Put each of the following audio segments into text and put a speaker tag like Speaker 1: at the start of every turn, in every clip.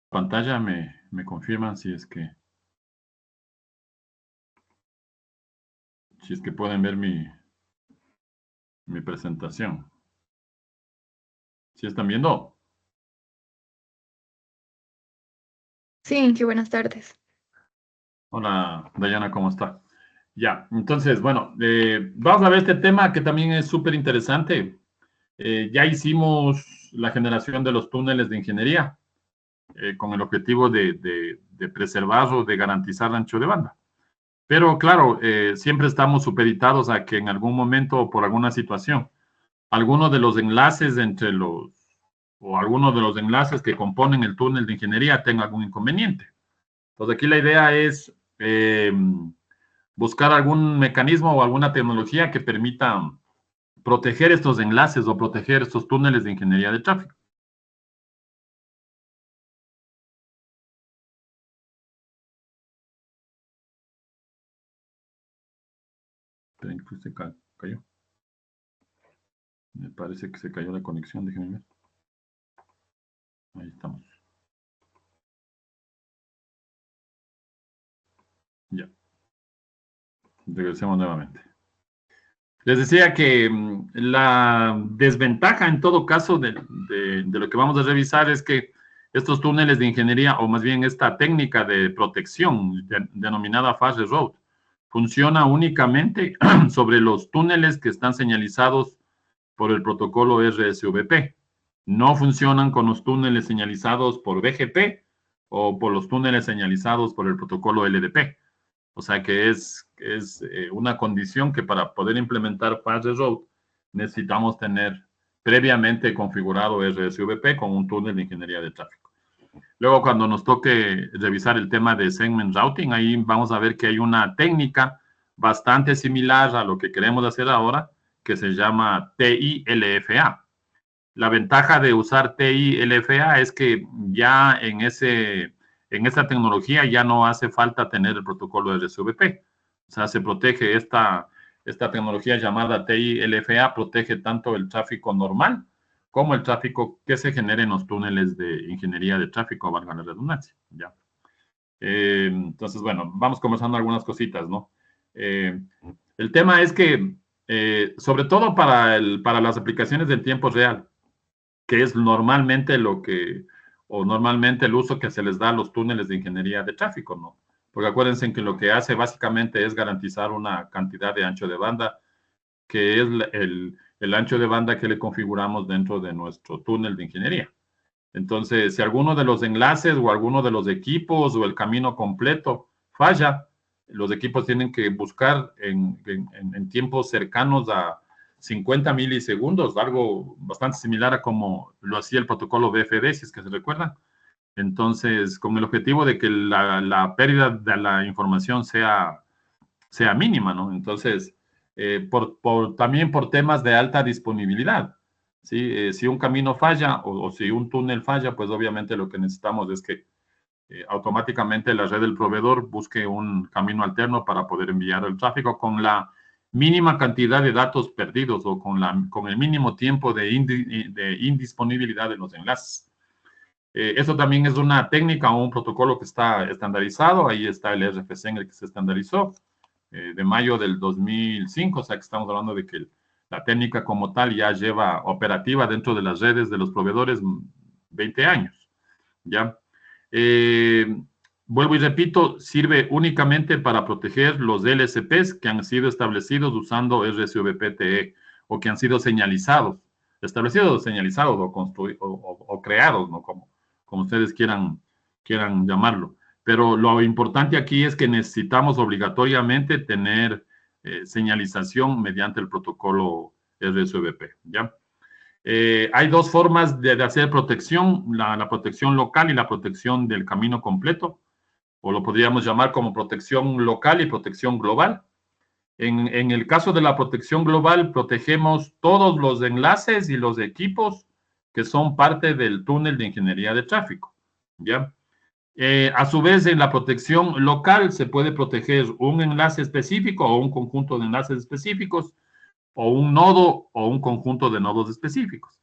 Speaker 1: Pantalla me confirman si es que pueden ver mi presentación. ¿Sí están viendo?
Speaker 2: Sí, qué buenas tardes.
Speaker 1: Hola, Dayana, ¿cómo está? Ya, entonces, bueno, vamos a ver este tema que también es súper interesante. Ya hicimos la generación de los túneles de ingeniería con el objetivo de preservar o de garantizar el ancho de banda. Pero claro, siempre estamos supeditados a que en algún momento o por alguna situación, alguno de los enlaces o algunos de los enlaces que componen el túnel de ingeniería tenga algún inconveniente. Entonces aquí la idea es buscar algún mecanismo o alguna tecnología que permita proteger estos enlaces o proteger estos túneles de ingeniería de tráfico. Esperen que se cayó. Me parece que se cayó la conexión, déjenme ver. Ahí estamos. Ya, regresemos nuevamente. Les decía que la desventaja en todo caso de lo que vamos a revisar es que estos túneles de ingeniería, o más bien esta técnica de protección denominada Fast Road, funciona únicamente sobre los túneles que están señalizados por el protocolo RSVP. No funcionan con los túneles señalizados por BGP o por los túneles señalizados por el protocolo LDP. O sea que es una condición que para poder implementar Fast Road necesitamos tener previamente configurado RSVP con un túnel de ingeniería de tráfico. Luego, cuando nos toque revisar el tema de segment routing, ahí vamos a ver que hay una técnica bastante similar a lo que queremos hacer ahora, que se llama TILFA. La ventaja de usar TILFA es que ya en esta tecnología ya no hace falta tener el protocolo RSVP. O sea, se protege esta tecnología llamada TILFA, protege tanto el tráfico normal como el tráfico que se genera en los túneles de ingeniería de tráfico, valga la redundancia. ¿Ya? Entonces, bueno, vamos conversando algunas cositas, ¿no? El tema es que, sobre todo para las aplicaciones del tiempo real, que es normalmente normalmente el uso que se les da a los túneles de ingeniería de tráfico, ¿no? Porque acuérdense que lo que hace básicamente es garantizar una cantidad de ancho de banda, que es el ancho de banda que le configuramos dentro de nuestro túnel de ingeniería. Entonces, si alguno de los enlaces o alguno de los equipos o el camino completo falla, los equipos tienen que buscar en tiempos cercanos a 50 milisegundos, algo bastante similar a como lo hacía el protocolo BFD, si es que se recuerdan. Entonces, con el objetivo de que la pérdida de la información sea mínima, ¿no? Entonces, también por temas de alta disponibilidad. ¿Sí? Si un camino falla o si un túnel falla, pues obviamente lo que necesitamos es que automáticamente la red del proveedor busque un camino alterno para poder enviar el tráfico con la mínima cantidad de datos perdidos o con el mínimo tiempo de indisponibilidad de los enlaces. Eso también es una técnica o un protocolo que está estandarizado. Ahí está el RFC en el que se estandarizó de mayo del 2005, o sea que estamos hablando de que la técnica como tal ya lleva operativa dentro de las redes de los proveedores 20 años, ¿ya? Eh, Vuelvo y repito, sirve únicamente para proteger los LSPs que han sido establecidos usando RSVPTE o que han sido señalizados, establecidos, señalizados o creados, ¿no? Como ustedes quieran llamarlo. Pero lo importante aquí es que necesitamos obligatoriamente tener señalización mediante el protocolo RSVP, ¿ya? Hay dos formas de hacer protección, la protección local y la protección del camino completo, o lo podríamos llamar como protección local y protección global. En el caso de la protección global, protegemos todos los enlaces y los equipos que son parte del túnel de ingeniería de tráfico, ¿ya? A su vez, en la protección local se puede proteger un enlace específico o un conjunto de enlaces específicos, o un nodo o un conjunto de nodos específicos.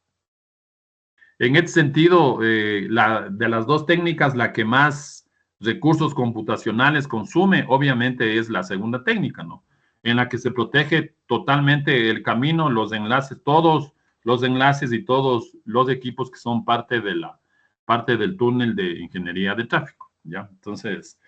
Speaker 1: En este sentido, de las dos técnicas, la que más recursos computacionales consume, obviamente, es la segunda técnica, ¿no? En la que se protege totalmente el camino, los enlaces, todos los enlaces y todos los equipos que son parte del túnel de ingeniería de tráfico, ¿ya? Entonces,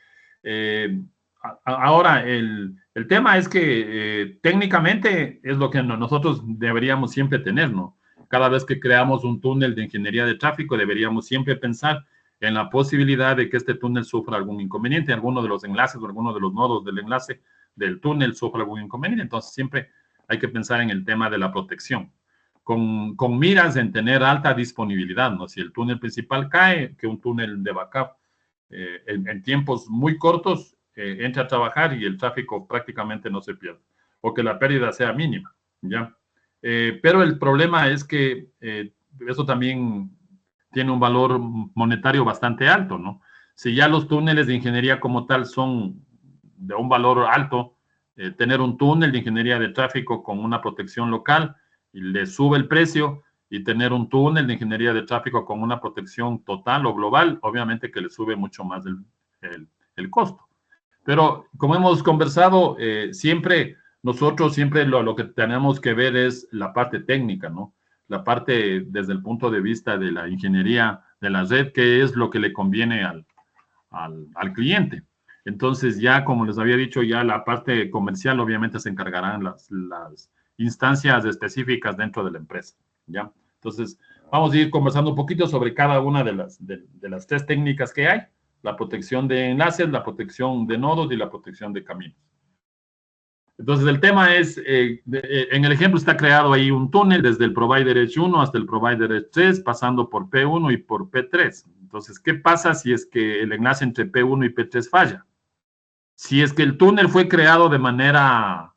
Speaker 1: ahora, el tema es que técnicamente es lo que nosotros deberíamos siempre tener, ¿no? Cada vez que creamos un túnel de ingeniería de tráfico, deberíamos siempre pensar en la posibilidad de que este túnel sufra algún inconveniente, alguno de los enlaces o alguno de los nodos del enlace del túnel sufra algún inconveniente. Entonces, siempre hay que pensar en el tema de la protección, con miras en tener alta disponibilidad, ¿no? Si el túnel principal cae, que un túnel de backup en tiempos muy cortos entre a trabajar y el tráfico prácticamente no se pierde, o que la pérdida sea mínima, ¿ya? Pero el problema es que eso también tiene un valor monetario bastante alto, ¿no? Si ya los túneles de ingeniería como tal son de un valor alto, tener un túnel de ingeniería de tráfico con una protección local y le sube el precio, y tener un túnel de ingeniería de tráfico con una protección total o global, obviamente que le sube mucho más el costo. Pero como hemos conversado, siempre lo que tenemos que ver es la parte técnica, ¿no? La parte desde el punto de vista de la ingeniería de la red, qué es lo que le conviene al cliente. Entonces, ya como les había dicho, ya la parte comercial obviamente se encargarán las instancias específicas dentro de la empresa, ¿ya? Entonces, vamos a ir conversando un poquito sobre cada una de las tres técnicas que hay: la protección de enlaces, la protección de nodos y la protección de caminos. Entonces, el tema es, en el ejemplo está creado ahí un túnel desde el provider Edge 1 hasta el provider Edge 3, pasando por P1 y por P3. Entonces, ¿qué pasa si es que el enlace entre P1 y P3 falla? Si es que el túnel fue creado de manera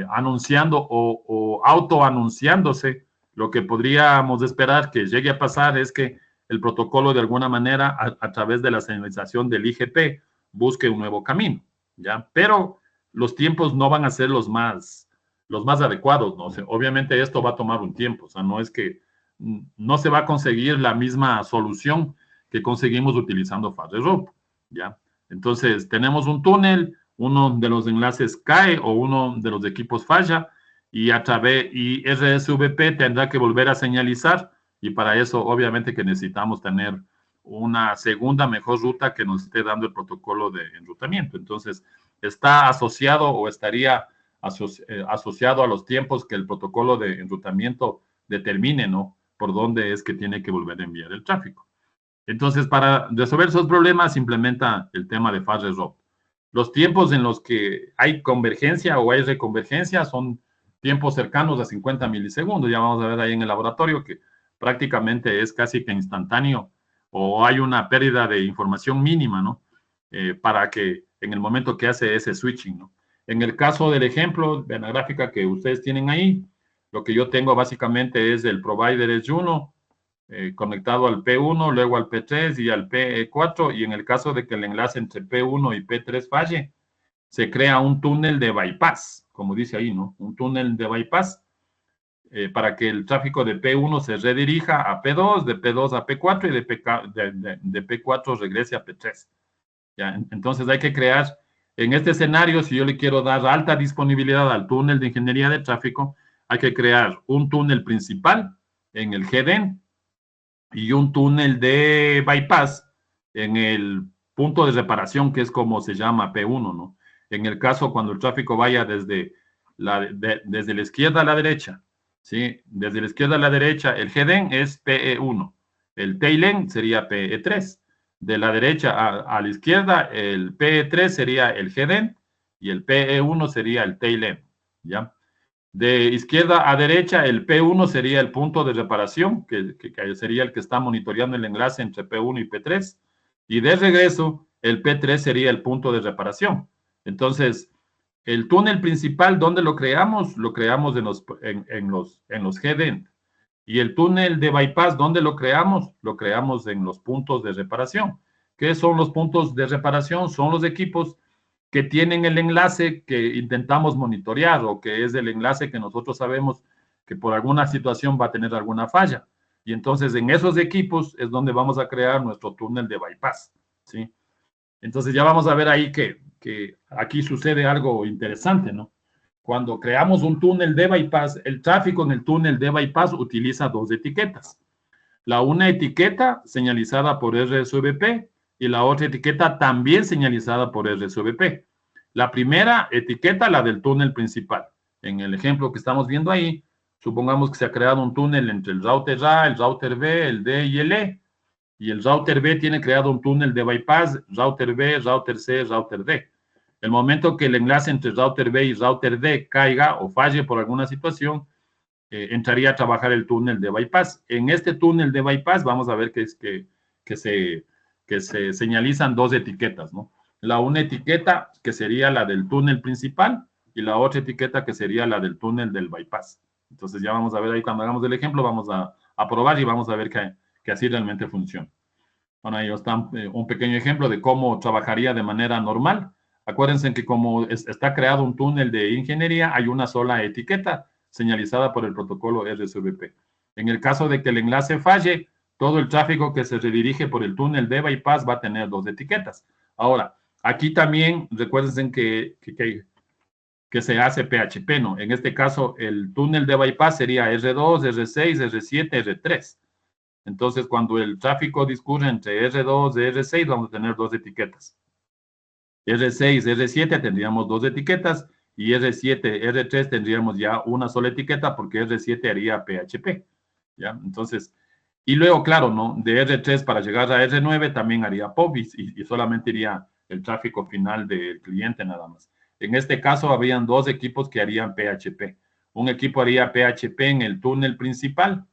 Speaker 1: anunciando o autoanunciándose, lo que podríamos esperar que llegue a pasar es que el protocolo de alguna manera, a través de la señalización del IGP, busque un nuevo camino, ¿ya? Pero los tiempos no van a ser los más adecuados, ¿no? O sea, obviamente esto va a tomar un tiempo, o sea, no es que no se va a conseguir la misma solución que conseguimos utilizando FastRope, ¿ya? Entonces, tenemos un túnel, uno de los enlaces cae o uno de los equipos falla, y RSVP tendrá que volver a señalizar, y para eso obviamente que necesitamos tener una segunda mejor ruta que nos esté dando el protocolo de enrutamiento. Entonces, está asociado o estaría asociado a los tiempos que el protocolo de enrutamiento determine, ¿no? Por dónde es que tiene que volver a enviar el tráfico. Entonces, para resolver esos problemas, se implementa el tema de FastRope. Los tiempos en los que hay convergencia o hay reconvergencia son tiempos cercanos a 50 milisegundos. Ya vamos a ver ahí en el laboratorio que prácticamente es casi que instantáneo, o hay una pérdida de información mínima, ¿no? Para que en el momento que hace ese switching, ¿no? En el caso del ejemplo de la gráfica que ustedes tienen ahí, lo que yo tengo básicamente es el provider Edge 1, conectado al P1, luego al P3 y al P4, y en el caso de que el enlace entre P1 y P3 falle, se crea un túnel de bypass, como dice ahí, ¿no? Un túnel de bypass para que el tráfico de P1 se redirija a P2, de P2 a P4 y de P4 regrese a P3. ¿Ya? Entonces hay que crear, en este escenario, si yo le quiero dar alta disponibilidad al túnel de ingeniería de tráfico, hay que crear un túnel principal en el GDEN y un túnel de bypass en el punto de reparación, que es como se llama P1, ¿no? En el caso cuando el tráfico vaya desde desde la izquierda a la derecha, ¿sí? Desde la izquierda a la derecha, el GDEN es PE1, el tailend sería PE3. De la derecha a la izquierda, el PE3 sería el GDEN y el PE1 sería el tailend, ¿ya? De izquierda a derecha, el P1 sería el punto de reparación, que sería el que está monitoreando el enlace entre P1 y P3. Y de regreso, el P3 sería el punto de reparación. Entonces, el túnel principal, ¿dónde lo creamos? Lo creamos en los GDEN. Y el túnel de bypass, ¿dónde lo creamos? Lo creamos en los puntos de reparación. ¿Qué son los puntos de reparación? Son los equipos que tienen el enlace que intentamos monitorear, o que es el enlace que nosotros sabemos que por alguna situación va a tener alguna falla. Y entonces en esos equipos es donde vamos a crear nuestro túnel de bypass, ¿sí? Entonces ya vamos a ver ahí que aquí sucede algo interesante, ¿no? Cuando creamos un túnel de bypass, el tráfico en el túnel de bypass utiliza dos etiquetas. Una etiqueta señalizada por RSVP y la otra etiqueta también señalizada por RSVP. La primera etiqueta, la del túnel principal. En el ejemplo que estamos viendo ahí, supongamos que se ha creado un túnel entre el router A, el router B, el D y el E, y el router B tiene creado un túnel de bypass, router B, router C, router D. El momento que el enlace entre router B y router D caiga o falle por alguna situación, entraría a trabajar el túnel de bypass. En este túnel de bypass vamos a ver que se señalizan dos etiquetas, ¿no? Una etiqueta que sería la del túnel principal y la otra etiqueta que sería la del túnel del bypass. Entonces ya vamos a ver ahí cuando hagamos el ejemplo, vamos a probar y vamos a ver que así realmente funciona. Bueno, ahí está un pequeño ejemplo de cómo trabajaría de manera normal. Acuérdense que como está creado un túnel de ingeniería, hay una sola etiqueta señalizada por el protocolo RSVP. En el caso de que el enlace falle, todo el tráfico que se redirige por el túnel de bypass va a tener dos etiquetas. Ahora, aquí también recuerden que se hace PHP, ¿no? En este caso, el túnel de bypass sería R2, R6, R7, R3. Entonces, cuando el tráfico discurre entre R2 y R6, vamos a tener dos etiquetas. R6, R7 tendríamos dos etiquetas y R7, R3 tendríamos ya una sola etiqueta porque R7 haría PHP. ¿Ya? Entonces, y luego, claro, ¿no? De R3 para llegar a R9 también haría POP y solamente iría el tráfico final del cliente nada más. En este caso, habrían dos equipos que harían PHP. Un equipo haría PHP en el túnel principal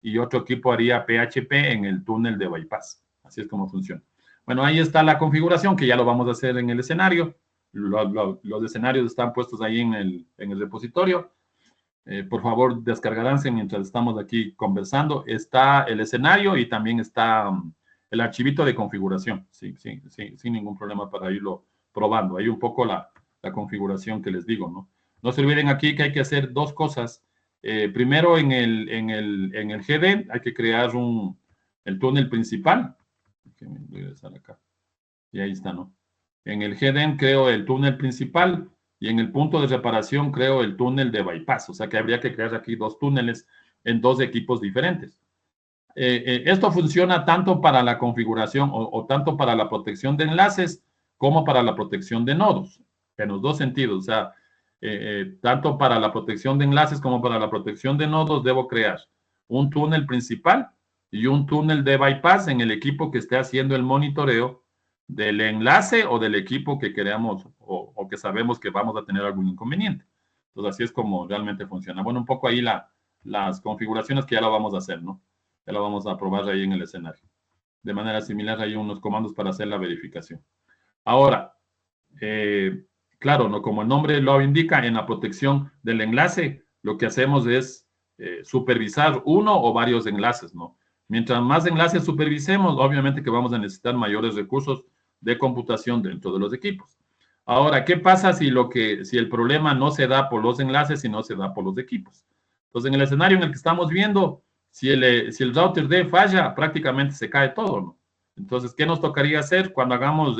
Speaker 1: y otro equipo haría PHP en el túnel de bypass. Así es como funciona. Bueno, ahí está la configuración que ya lo vamos a hacer en el escenario. Los escenarios están puestos ahí en el repositorio. Por favor, descargaránse mientras estamos aquí conversando. Está el escenario y también está el archivito de configuración. Sí, sin ningún problema para irlo probando. Hay un poco la configuración que les digo, ¿no? No se olviden aquí que hay que hacer dos cosas. Primero, en el GD hay que crear el túnel principal. Déjenme regresar acá. Y ahí está, ¿no? En el GDEM creo el túnel principal y en el punto de reparación creo el túnel de bypass. O sea que habría que crear aquí dos túneles en dos equipos diferentes. Esto funciona tanto para la configuración o tanto para la protección de enlaces como para la protección de nodos, en los dos sentidos. O sea, tanto para la protección de enlaces como para la protección de nodos debo crear un túnel principal y un túnel de bypass en el equipo que esté haciendo el monitoreo del enlace o del equipo que queremos o que sabemos que vamos a tener algún inconveniente. Entonces, así es como realmente funciona. Bueno, un poco ahí las configuraciones que ya lo vamos a hacer, ¿no? Ya lo vamos a probar ahí en el escenario. De manera similar, hay unos comandos para hacer la verificación. Ahora, claro, ¿no? Como el nombre lo indica, en la protección del enlace, lo que hacemos es supervisar uno o varios enlaces, ¿no? Mientras más enlaces supervisemos, obviamente que vamos a necesitar mayores recursos de computación dentro de los equipos. Ahora, ¿qué pasa si el problema no se da por los enlaces, sino se da por los equipos? Entonces, en el escenario en el que estamos viendo, si el router D falla, prácticamente se cae todo, ¿no? Entonces, ¿qué nos tocaría hacer cuando hagamos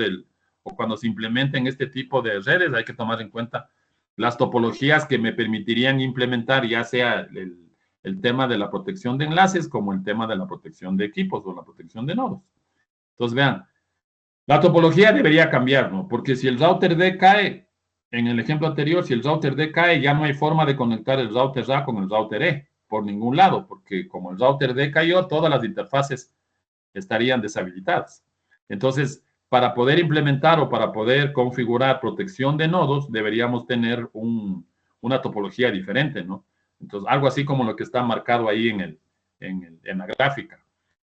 Speaker 1: o cuando se implementen este tipo de redes? Hay que tomar en cuenta las topologías que me permitirían implementar ya sea el tema de la protección de enlaces como el tema de la protección de equipos o la protección de nodos. Entonces, vean, la topología debería cambiar, ¿no? Porque si el router D cae, en el ejemplo anterior, si el router D cae, ya no hay forma de conectar el router A con el router E por ningún lado, porque como el router D cayó, todas las interfaces estarían deshabilitadas. Entonces, para poder implementar o para poder configurar protección de nodos, deberíamos tener una topología diferente, ¿no? Entonces, algo así como lo que está marcado ahí en la gráfica.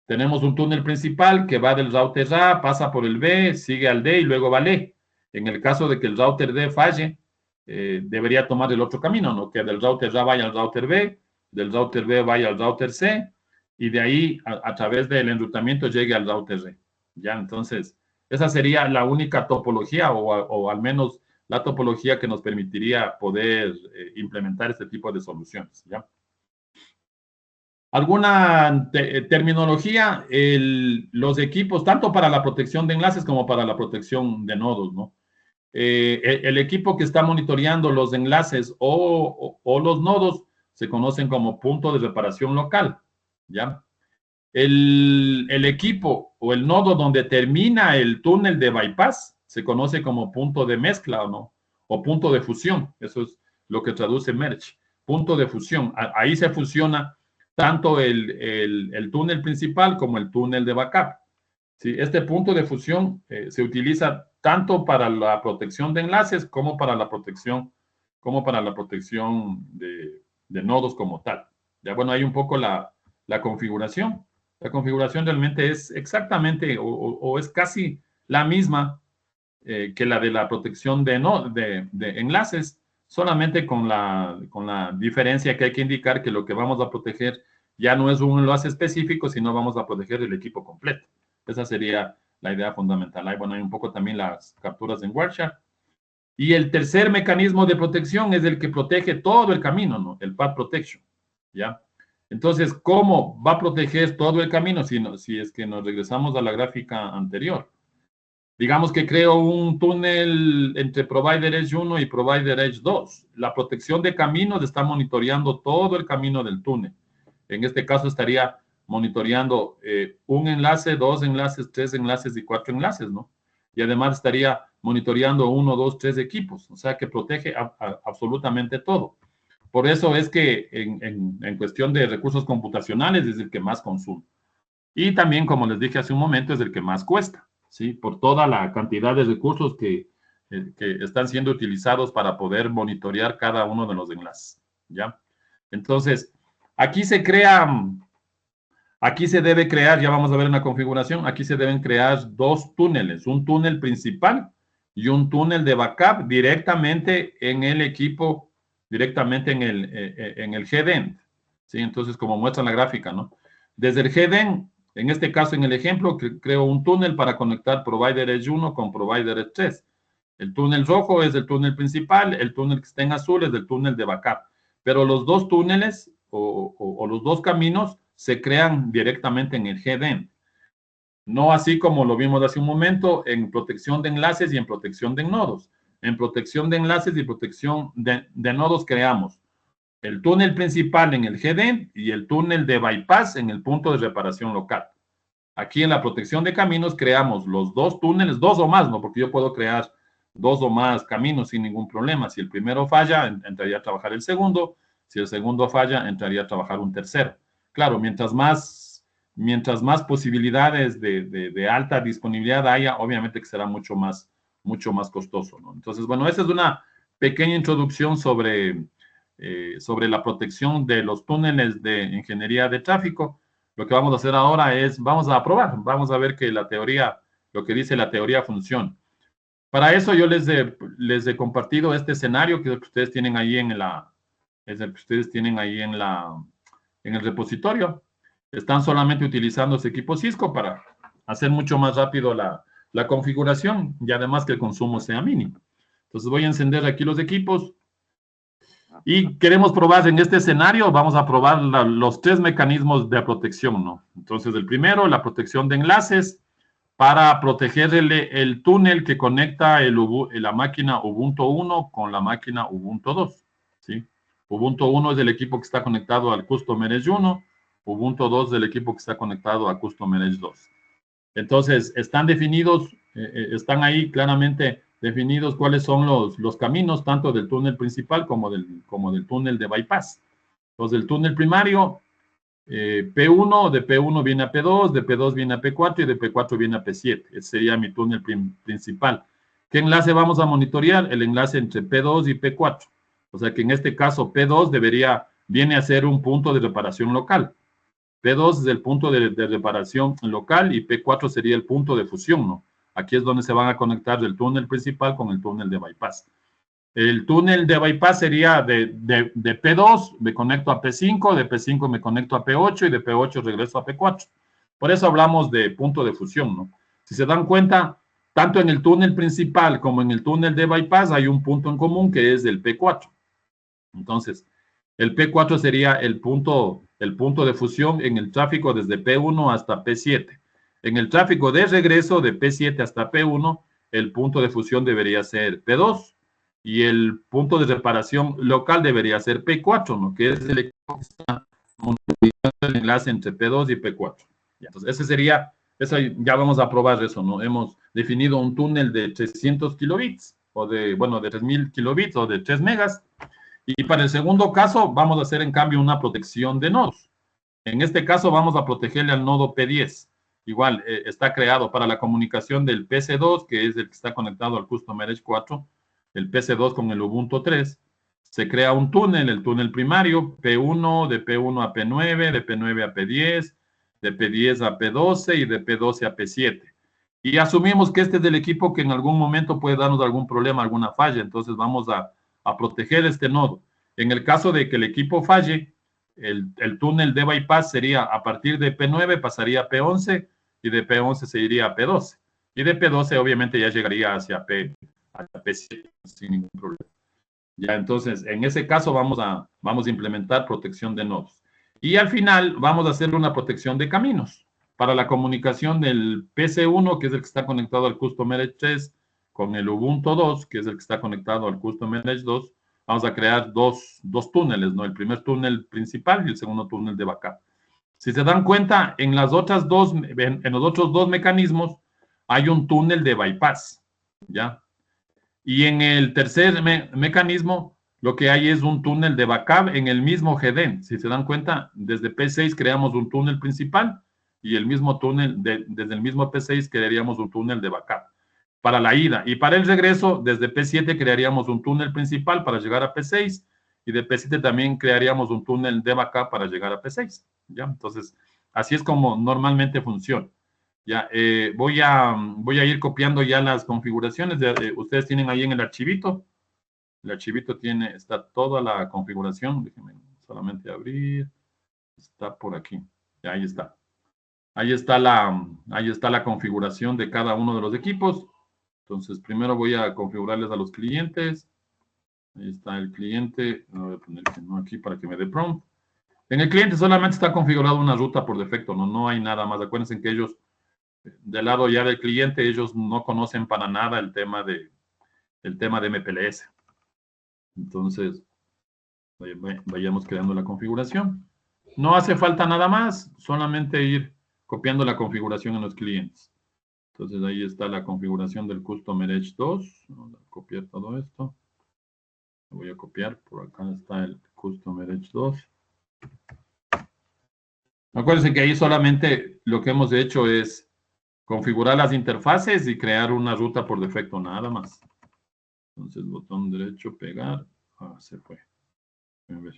Speaker 1: Tenemos un túnel principal que va del router A, pasa por el B, sigue al D y luego va al E. En el caso de que el router D falle, debería tomar el otro camino, ¿no? Que del router A vaya al router B, del router B vaya al router C, y de ahí, a través del enrutamiento, llegue al router C. ¿Ya? Entonces, esa sería la única topología, o al menos la topología que nos permitiría poder implementar este tipo de soluciones, ¿ya? ¿Alguna terminología? Los equipos, tanto para la protección de enlaces como para la protección de nodos, ¿no? El equipo que está monitoreando los enlaces o los nodos se conocen como punto de reparación local, ¿ya? El equipo o el nodo donde termina el túnel de bypass se conoce como punto de mezcla, ¿o no? O punto de fusión, eso es lo que traduce merge, punto de fusión. Ahí se fusiona tanto el túnel principal como el túnel de backup. ¿Sí? Este punto de fusión se utiliza tanto para la protección de enlaces como para la protección, de nodos como tal. Ya bueno, hay un poco la configuración. La configuración realmente es exactamente o es casi la misma que la de la protección de enlaces, solamente con la diferencia que hay que indicar que lo que vamos a proteger ya no es un enlace específico, sino vamos a proteger el equipo completo. Esa sería la idea fundamental. Ahí, bueno, hay un poco también las capturas en Wireshark. Y el tercer mecanismo de protección es el que protege todo el camino, ¿no? El path protection, ¿ya? Entonces, ¿cómo va a proteger todo el camino si es que nos regresamos a la gráfica anterior? Digamos que creo un túnel entre Provider Edge 1 y Provider Edge 2. La protección de caminos está monitoreando todo el camino del túnel. En este caso estaría monitoreando un enlace, dos enlaces, tres enlaces y cuatro enlaces, ¿no? Y además estaría monitoreando uno, dos, tres equipos. O sea que protege absolutamente todo. Por eso es que en cuestión de recursos computacionales es el que más consume. Y también, como les dije hace un momento, es el que más cuesta, ¿sí? Por toda la cantidad de recursos que están siendo utilizados para poder monitorear cada uno de los enlaces, ¿ya? Entonces, aquí se debe crear, ya vamos a ver en la configuración, aquí se deben crear dos túneles, un túnel principal y un túnel de backup directamente en el equipo, directamente en el headend, ¿sí? Entonces, como muestra la gráfica, ¿no? Desde el headend, en este caso, en el ejemplo, creo un túnel para conectar Provider Edge 1 con Provider Edge 3. El túnel rojo es el túnel principal, el túnel que está en azul es el túnel de backup. Pero los dos túneles o los dos caminos se crean directamente en el headend. No así como lo vimos hace un momento en protección de enlaces y en protección de nodos. En protección de enlaces y protección de nodos creamos el túnel principal en el headend y el túnel de bypass en el punto de reparación local. Aquí en la protección de caminos creamos los dos túneles, dos o más, ¿no? Porque yo puedo crear dos o más caminos sin ningún problema. Si el primero falla, entraría a trabajar el segundo. Si el segundo falla, entraría a trabajar un tercero. Claro, mientras más posibilidades de alta disponibilidad haya, obviamente que será mucho más costoso, ¿no? Entonces, bueno, esa es una pequeña introducción sobre la protección de los túneles de ingeniería de tráfico. Lo que vamos a hacer ahora es, vamos a probar, vamos a ver que lo que dice la teoría funciona. Para eso yo les he compartido este escenario que ustedes tienen ahí en el repositorio. Están solamente utilizando ese equipo Cisco para hacer mucho más rápido la configuración y además que el consumo sea mínimo. Entonces voy a encender aquí los equipos. Y queremos probar en este escenario, vamos a probar los tres mecanismos de protección, ¿no? Entonces, el primero, la protección de enlaces para proteger el túnel que conecta la máquina Ubuntu 1 con la máquina Ubuntu 2, ¿sí? Ubuntu 1 es el equipo que está conectado al Customer Edge 1, Ubuntu 2 es el equipo que está conectado a Customer Edge 2. Entonces, están definidos, están ahí claramente definidos cuáles son los caminos, tanto del túnel principal como del túnel de bypass. Los del túnel primario, P1, de P1 viene a P2, de P2 viene a P4 y de P4 viene a P7. Ese sería mi túnel principal. ¿Qué enlace vamos a monitorear? El enlace entre P2 y P4. O sea que en este caso P2 viene a ser un punto de reparación local. P2 es el punto de reparación local y P4 sería el punto de fusión, ¿no? Aquí es donde se van a conectar el túnel principal con el túnel de bypass. El túnel de bypass sería de P2, me conecto a P5, de P5 me conecto a P8 y de P8 regreso a P4. Por eso hablamos de punto de fusión, ¿no? Si se dan cuenta, tanto en el túnel principal como en el túnel de bypass hay un punto en común que es el P4. Entonces, el P4 sería el punto el punto de fusión en el tráfico desde P1 hasta P7. En el tráfico de regreso de P7 hasta P1, el punto de fusión debería ser P2 y el punto de reparación local debería ser P4, ¿no? Que es el equipo que está monitoreando el enlace entre P2 y P4. Entonces, ese sería, ya vamos a probar eso, ¿no? Hemos definido un túnel de 300 kilobits, o de 3000 kilobits o de 3 megas. Y para el segundo caso, vamos a hacer en cambio una protección de nodos. En este caso, vamos a protegerle al nodo P10. Igual, está creado para la comunicación del PC2, que es el que está conectado al Customer Edge 4, el PC2 con el Ubuntu 3. Se crea un túnel, el túnel primario, P1, de P1 a P9, de P9 a P10, de P10 a P12 y de P12 a P7. Y asumimos que este es del equipo que en algún momento puede darnos algún problema, alguna falla. Entonces vamos a proteger este nodo. En el caso de que el equipo falle, el túnel de bypass sería a partir de P9 pasaría a P11 y de P11 se iría a P12. Y de P12 obviamente ya llegaría hacia P7 sin ningún problema. Ya, entonces, en ese caso vamos a implementar protección de nodos. Y al final vamos a hacer una protección de caminos para la comunicación del PC1, que es el que está conectado al Customer Edge 3, con el Ubuntu 2, que es el que está conectado al Customer Edge 2. Vamos a crear dos túneles, ¿no? El primer túnel principal y el segundo túnel de backup. Si se dan cuenta, en los otros dos mecanismos hay un túnel de bypass, ¿ya? Y en el tercer mecanismo, lo que hay es un túnel de backup en el mismo GDEN. Si se dan cuenta, desde P6 creamos un túnel principal y el mismo túnel, desde el mismo P6 crearíamos un túnel de backup para la ida. Y para el regreso, desde P7 crearíamos un túnel principal para llegar a P6 y de P7 también crearíamos un túnel de backup para llegar a P6. ¿Ya? Entonces, así es como normalmente funciona. Ya, voy a ir copiando ya las configuraciones. Ustedes tienen ahí en el archivito. El archivito está toda la configuración. Déjenme solamente abrir. Está por aquí. Ya, ahí está. Ahí está la configuración de cada uno de los equipos. Entonces, primero voy a configurarles a los clientes. Ahí está el cliente. Voy a poner que no aquí para que me dé prompt. En el cliente solamente está configurada una ruta por defecto, no hay nada más. Acuérdense que ellos, del lado ya del cliente, ellos no conocen para nada el tema de MPLS. Entonces, vayamos creando la configuración. No hace falta nada más, solamente ir copiando la configuración en los clientes. Entonces, ahí está la configuración del Customer Edge 2. Vamos a copiar todo esto. Lo voy a copiar. Por acá está el Customer Edge 2. Acuérdense que ahí solamente lo que hemos hecho es configurar las interfaces y crear una ruta por defecto, nada más. Entonces, botón derecho, pegar. Ah, se fue. A ver.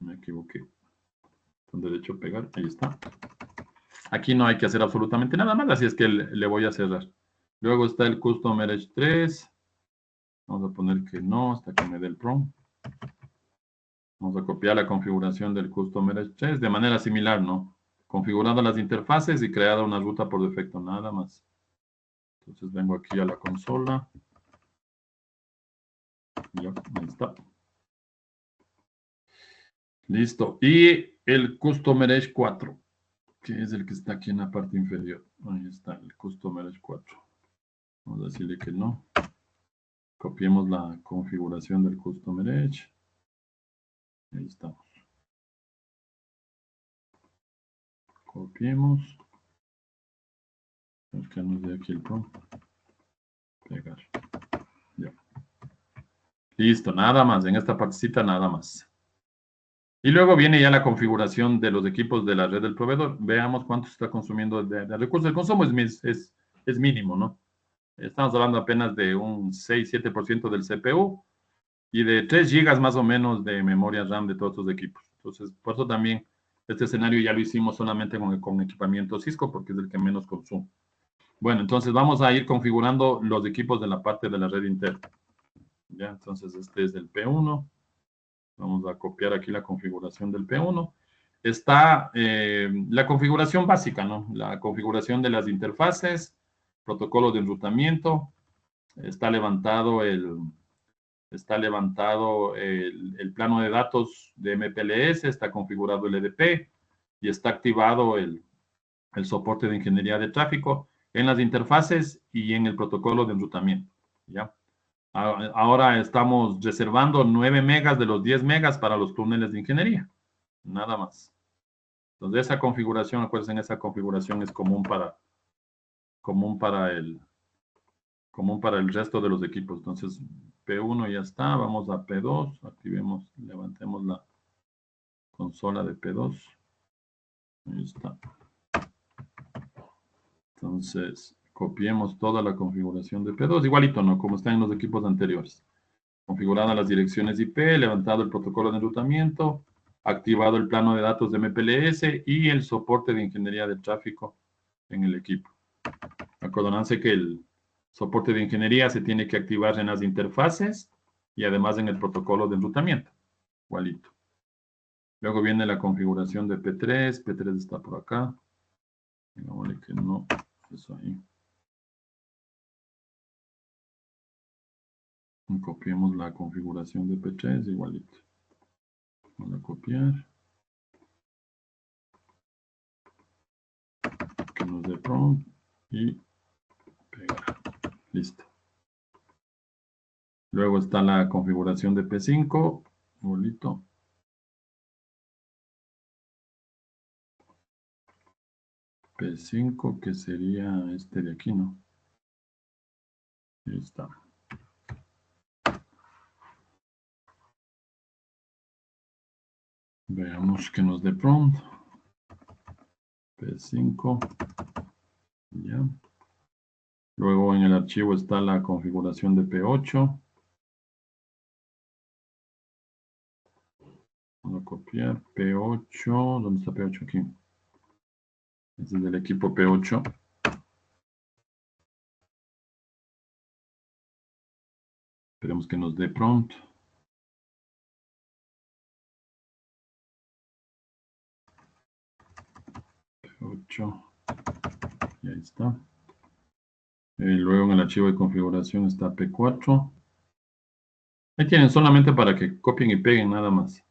Speaker 1: Me equivoqué. Botón derecho, pegar. Ahí está. Aquí no hay que hacer absolutamente nada más, así es que le voy a cerrar. Luego está el Customer Edge 3. Vamos a poner que no hasta que me dé el prompt. Vamos a copiar la configuración del Customer Edge 3 de manera similar, ¿no? Configurando las interfaces y creada una ruta por defecto, nada más. Entonces vengo aquí a la consola. Ya, ahí está. Listo. Y el Customer Edge 4, que es el que está aquí en la parte inferior. Ahí está, el Customer Edge 4. Vamos a decirle que no. Copiemos la configuración del Customer Edge. Ahí estamos. Copiemos. Buscamos de aquí el prompt. Pegar. Ya. Listo, nada más. En esta partecita nada más. Y luego viene ya la configuración de los equipos de la red del proveedor. Veamos cuánto está consumiendo de recursos. El consumo es mínimo, ¿no? Estamos hablando apenas de un 6-7% del CPU y de 3 gigas más o menos de memoria RAM de todos estos equipos. Entonces, por eso también este escenario ya lo hicimos solamente con equipamiento Cisco porque es el que menos consume. Bueno, entonces vamos a ir configurando los equipos de la parte de la red interna. Ya, entonces este es el P1. Vamos a copiar aquí la configuración del P1. Está la configuración básica, ¿no? La configuración de las interfaces, protocolo de enrutamiento. Está levantado está levantado el plano de datos de MPLS, está configurado el EDP y está activado el soporte de ingeniería de tráfico en las interfaces y en el protocolo de enrutamiento. ¿Ya? Ahora estamos reservando 9 megas de los 10 megas para los túneles de ingeniería. Nada más. Entonces, esa configuración, acuérdense, esa configuración es común para el resto de los equipos. Entonces, P1 ya está. Vamos a P2. Activemos, levantemos la consola de P2. Ahí está. Entonces, copiemos toda la configuración de P2. Igualito, ¿no? Como está en los equipos anteriores. Configuradas las direcciones IP, levantado el protocolo de enrutamiento, activado el plano de datos de MPLS y el soporte de ingeniería de tráfico en el equipo. Acuérdense que el soporte de ingeniería se tiene que activar en las interfaces y además en el protocolo de enrutamiento. Igualito. Luego viene la configuración de P3. P3 está por acá. Digámosle que no. Eso ahí. Copiemos la configuración de P3 igualito. Vamos a copiar. Que nos dé prompt y pegar. Listo. Luego está la configuración de P5. Igualito. P5, que sería este de aquí, ¿no? Ahí está. Veamos que nos dé prompt. P5. Ya. Luego en el archivo está la configuración de P8. Vamos a copiar P8. ¿Dónde está P8 aquí? Este es del equipo P8. Esperemos que nos dé prompt. P8. Y ahí está. Luego en el archivo de configuración está P4. Ahí tienen solamente para que copien y peguen nada más.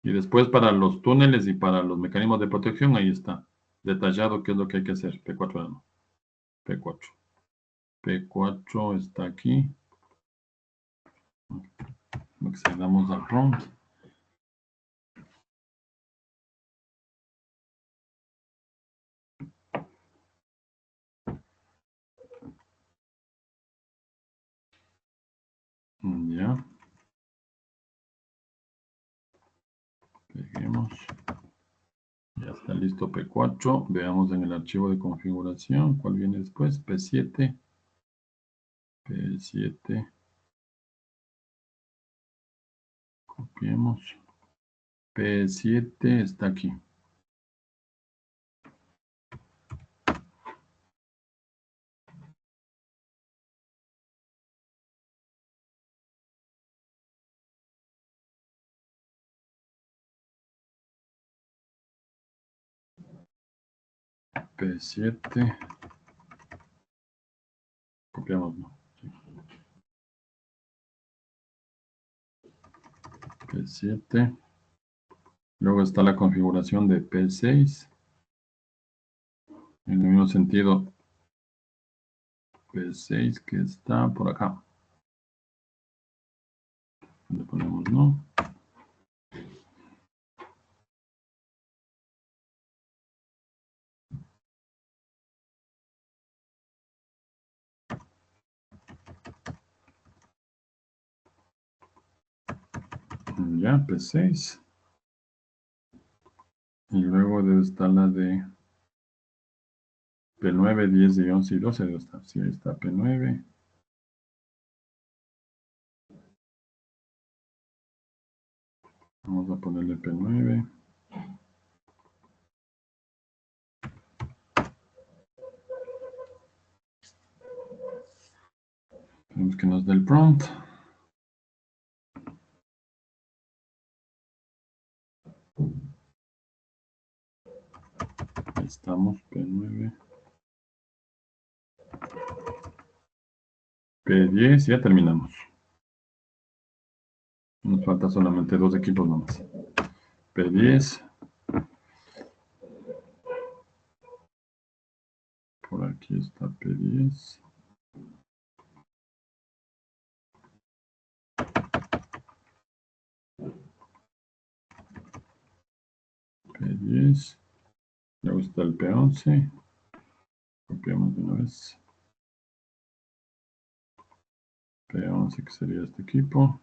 Speaker 1: Y después para los túneles y para los mecanismos de protección, ahí está. Detallado qué es lo que hay que hacer. P4 no. P4. P4 está aquí. Accedamos al prompt. Ya. Peguemos. Ya está listo P4. Veamos en el archivo de configuración cuál viene después. P7. P7. Copiemos. P7 está aquí. P7. Copiamos, ¿no? Sí. P7. Luego está la configuración de P6. En el mismo sentido, P6 que está por acá. Le ponemos no. Ya, P6. Y luego debe estar la de P9, 10 y 11 y 12. Debe estar. Sí, ahí está P9. Vamos a ponerle P9. Tenemos que nos dé el prompt. Ahí estamos, P9. P10, ya terminamos. Nos falta solamente 2 equipos nomás. P10. Por aquí está P10. P10. Luego está el P11. Copiamos de una vez. P11, que sería este equipo.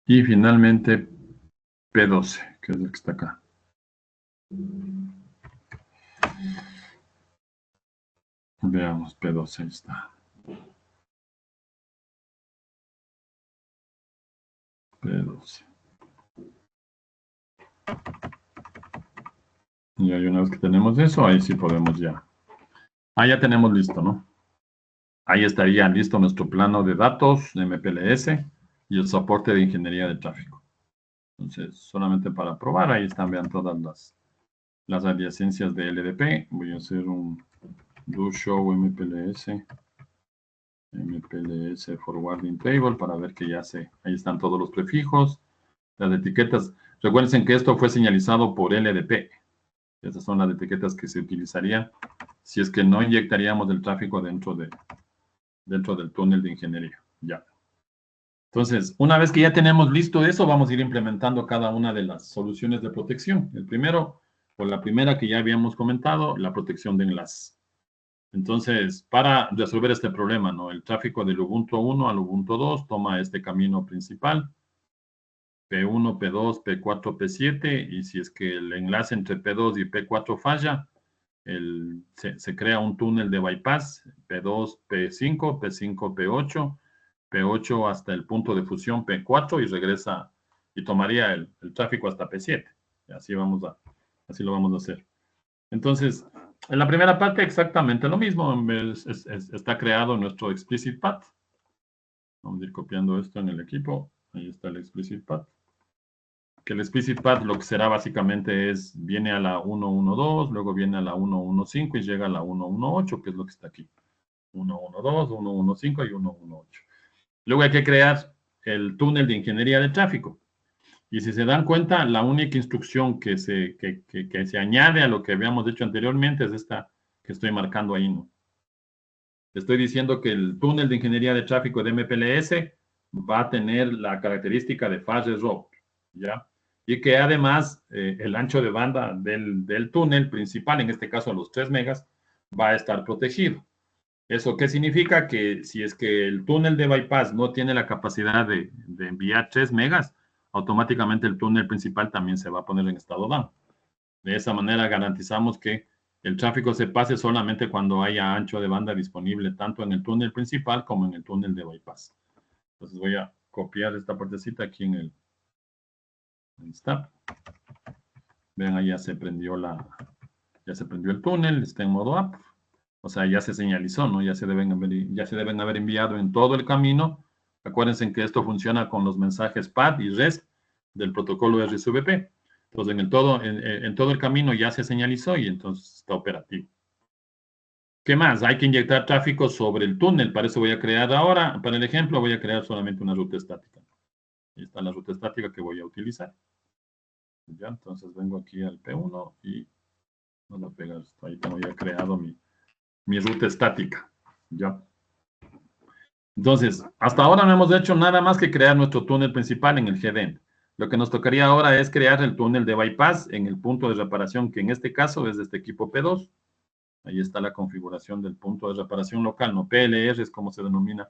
Speaker 1: Y finalmente P12, que es el que está acá. Veamos, P12, ahí está. P12. Y ahí una vez que tenemos eso, ahí sí podemos ya. Ah, ya tenemos listo, ¿no? Ahí estaría listo nuestro plano de datos de MPLS y el soporte de ingeniería de tráfico. Entonces, solamente para probar, ahí están, vean todas las adyacencias de LDP. Voy a hacer un do show MPLS forwarding table para ver que ahí están todos los prefijos, las etiquetas. Recuerden que esto fue señalizado por LDP. Estas son las etiquetas que se utilizarían si es que no inyectaríamos el tráfico dentro del túnel de ingeniería. Ya. Entonces, una vez que ya tenemos listo eso, vamos a ir implementando cada una de las soluciones de protección. El primero, o la primera que ya habíamos comentado, la protección de enlace. Entonces, para resolver este problema, ¿no? El tráfico del Ubuntu 1 al Ubuntu 2 toma este camino principal, P1, P2, P4, P7, y si es que el enlace entre P2 y P4 falla, se crea un túnel de bypass, P2, P5, P5, P8, P8 hasta el punto de fusión P4 y regresa y tomaría el tráfico hasta P7. Y así lo vamos a hacer. Entonces, en la primera parte exactamente lo mismo. Está creado nuestro explicit path. Vamos a ir copiando esto en el equipo. Ahí está el explicit path. Que el explicit path lo que será básicamente viene a la 112, luego viene a la 115 y llega a la 118, que es lo que está aquí. 112, 115 y 118. Luego hay que crear el túnel de ingeniería de tráfico. Y si se dan cuenta, la única instrucción que se añade a lo que habíamos hecho anteriormente es esta que estoy marcando ahí, ¿no? Estoy diciendo que el túnel de ingeniería de tráfico de MPLS va a tener la característica de phase route, ¿ya? Y que además el ancho de banda del túnel principal, en este caso a los 3 megas, va a estar protegido. ¿Eso qué significa? Que si es que el túnel de bypass no tiene la capacidad de enviar 3 megas, automáticamente el túnel principal también se va a poner en estado down. De esa manera garantizamos que el tráfico se pase solamente cuando haya ancho de banda disponible tanto en el túnel principal como en el túnel de bypass. Entonces voy a copiar esta partecita aquí en el stop. Vean, ahí ya se prendió el túnel, está en modo up. O sea, ya se señalizó, ¿no? Ya se deben haber enviado en todo el camino. Acuérdense que esto funciona con los mensajes PAD y REST del protocolo RSVP. Entonces, en todo el camino ya se señalizó y entonces está operativo. ¿Qué más? Hay que inyectar tráfico sobre el túnel. Para eso voy a crear ahora, para el ejemplo, voy a crear solamente una ruta estática. Ahí está la ruta estática que voy a utilizar. Ya, entonces vengo aquí al P1 y vamos a pegar esto. Ahí tengo ya creado mi ruta estática. Ya. Entonces, hasta ahora no hemos hecho nada más que crear nuestro túnel principal en el head-end. Lo que nos tocaría ahora es crear el túnel de bypass en el punto de reparación, que en este caso es de este equipo P2. Ahí está la configuración del punto de reparación local, no PLR es como se denomina,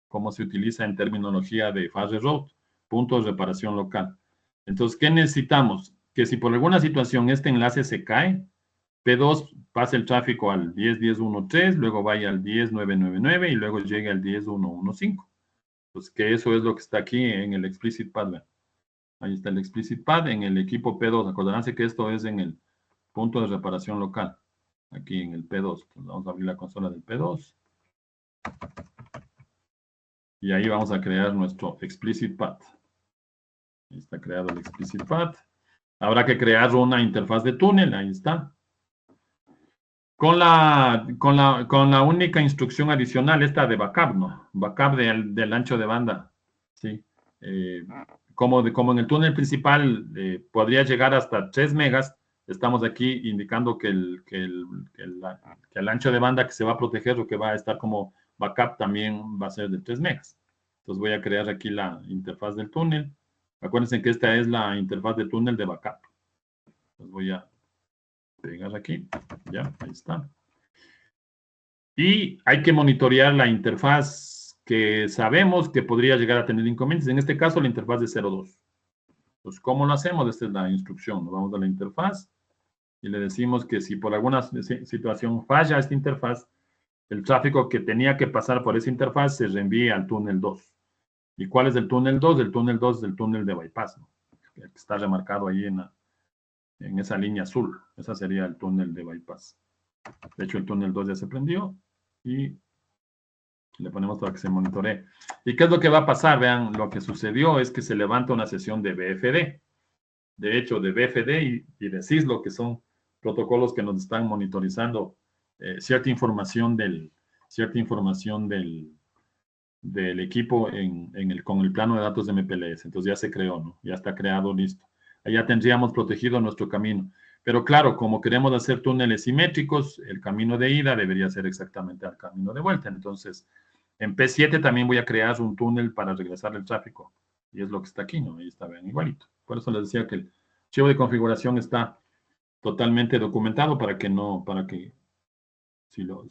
Speaker 1: como se utiliza en terminología de phase route, punto de reparación local. Entonces, ¿qué necesitamos? Que si por alguna situación este enlace se cae, P2 pase el tráfico al 10.10.1.3, luego vaya al 10.999 y luego llegue al 10.1.1.5. Pues que eso es lo que está aquí en el explicit path. Ahí está el explicit path en el equipo P2. Acordaránse que esto es en el punto de reparación local. Aquí en el P2. Entonces vamos a abrir la consola del P2. Y ahí vamos a crear nuestro explicit path. Ahí está creado el explicit path. Habrá que crear una interfaz de túnel, ahí está. Con la única instrucción adicional, esta de backup, ¿no? Backup del ancho de banda, ¿sí? Como en el túnel principal podría llegar hasta 3 megas, estamos aquí indicando que el ancho de banda que se va a proteger o que va a estar como backup también va a ser de 3 megas. Entonces voy a crear aquí la interfaz del túnel. Acuérdense que esta es la interfaz de túnel de backup. Entonces voy a pegar aquí, ya, ahí está. Y hay que monitorear la interfaz que sabemos que podría llegar a tener inconvenientes. En este caso, la interfaz de 0.2. Pues, ¿cómo lo hacemos? Esta es la instrucción. Nos vamos a la interfaz y le decimos que si por alguna situación falla esta interfaz, el tráfico que tenía que pasar por esa interfaz se reenvíe al túnel 2. ¿Y cuál es el túnel 2? El túnel 2 es el túnel de bypass, ¿no? Que está remarcado ahí en esa línea azul. Ese sería el túnel de bypass. De hecho, el túnel 2 ya se prendió y le ponemos para que se monitoree. ¿Y qué es lo que va a pasar? Vean, lo que sucedió es que se levanta una sesión de BFD. De hecho, de BFD y de CISLO, que son protocolos que nos están monitorizando cierta información del equipo con el plano de datos de MPLS. Entonces ya se creó, ¿no? Ya está creado, listo. Allá tendríamos protegido nuestro camino. Pero claro, como queremos hacer túneles simétricos, el camino de ida debería ser exactamente el camino de vuelta. Entonces, en P7 también voy a crear un túnel para regresar el tráfico. Y es lo que está aquí, ¿no? Ahí está, vean, igualito. Por eso les decía que el archivo de configuración está totalmente documentado para que si lo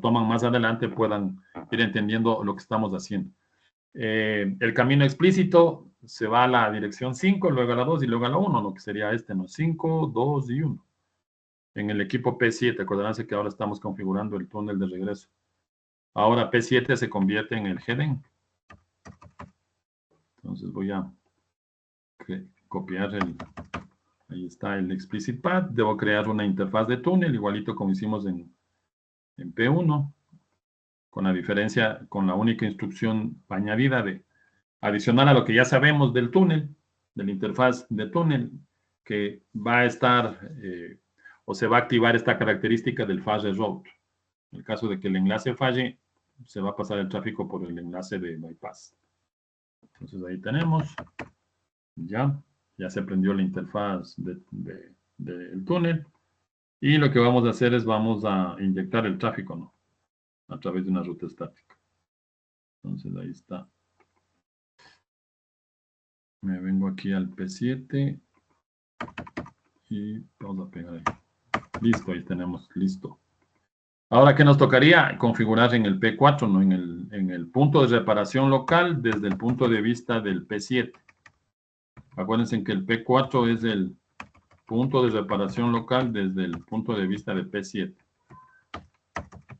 Speaker 1: toman más adelante puedan ir entendiendo lo que estamos haciendo. El camino explícito se va a la dirección 5, luego a la 2 y luego a la 1, ¿no? Que sería este, ¿no? 5, 2 y 1. En el equipo P7, acordaránse que ahora estamos configurando el túnel de regreso. Ahora P7 se convierte en el heading. Entonces voy a copiar ahí está el explicit path. Debo crear una interfaz de túnel, igualito como hicimos en P1, con la diferencia, con la única instrucción añadida adicional a lo que ya sabemos del túnel, de la interfaz de túnel, que va a estar o se va a activar esta característica del falle route. En el caso de que el enlace falle, se va a pasar el tráfico por el enlace de bypass. Entonces ahí tenemos, ya se prendió la interfaz del túnel. Y lo que vamos a hacer es vamos a inyectar el tráfico, ¿no? A través de una ruta estática. Entonces ahí está. Me vengo aquí al P7 y vamos a pegar ahí. Listo, ahí tenemos, listo. Ahora, ¿qué nos tocaría? Configurar en el P4, ¿no? En el punto de reparación local desde el punto de vista del P7. Acuérdense que el P4 es el punto de reparación local desde el punto de vista de P7.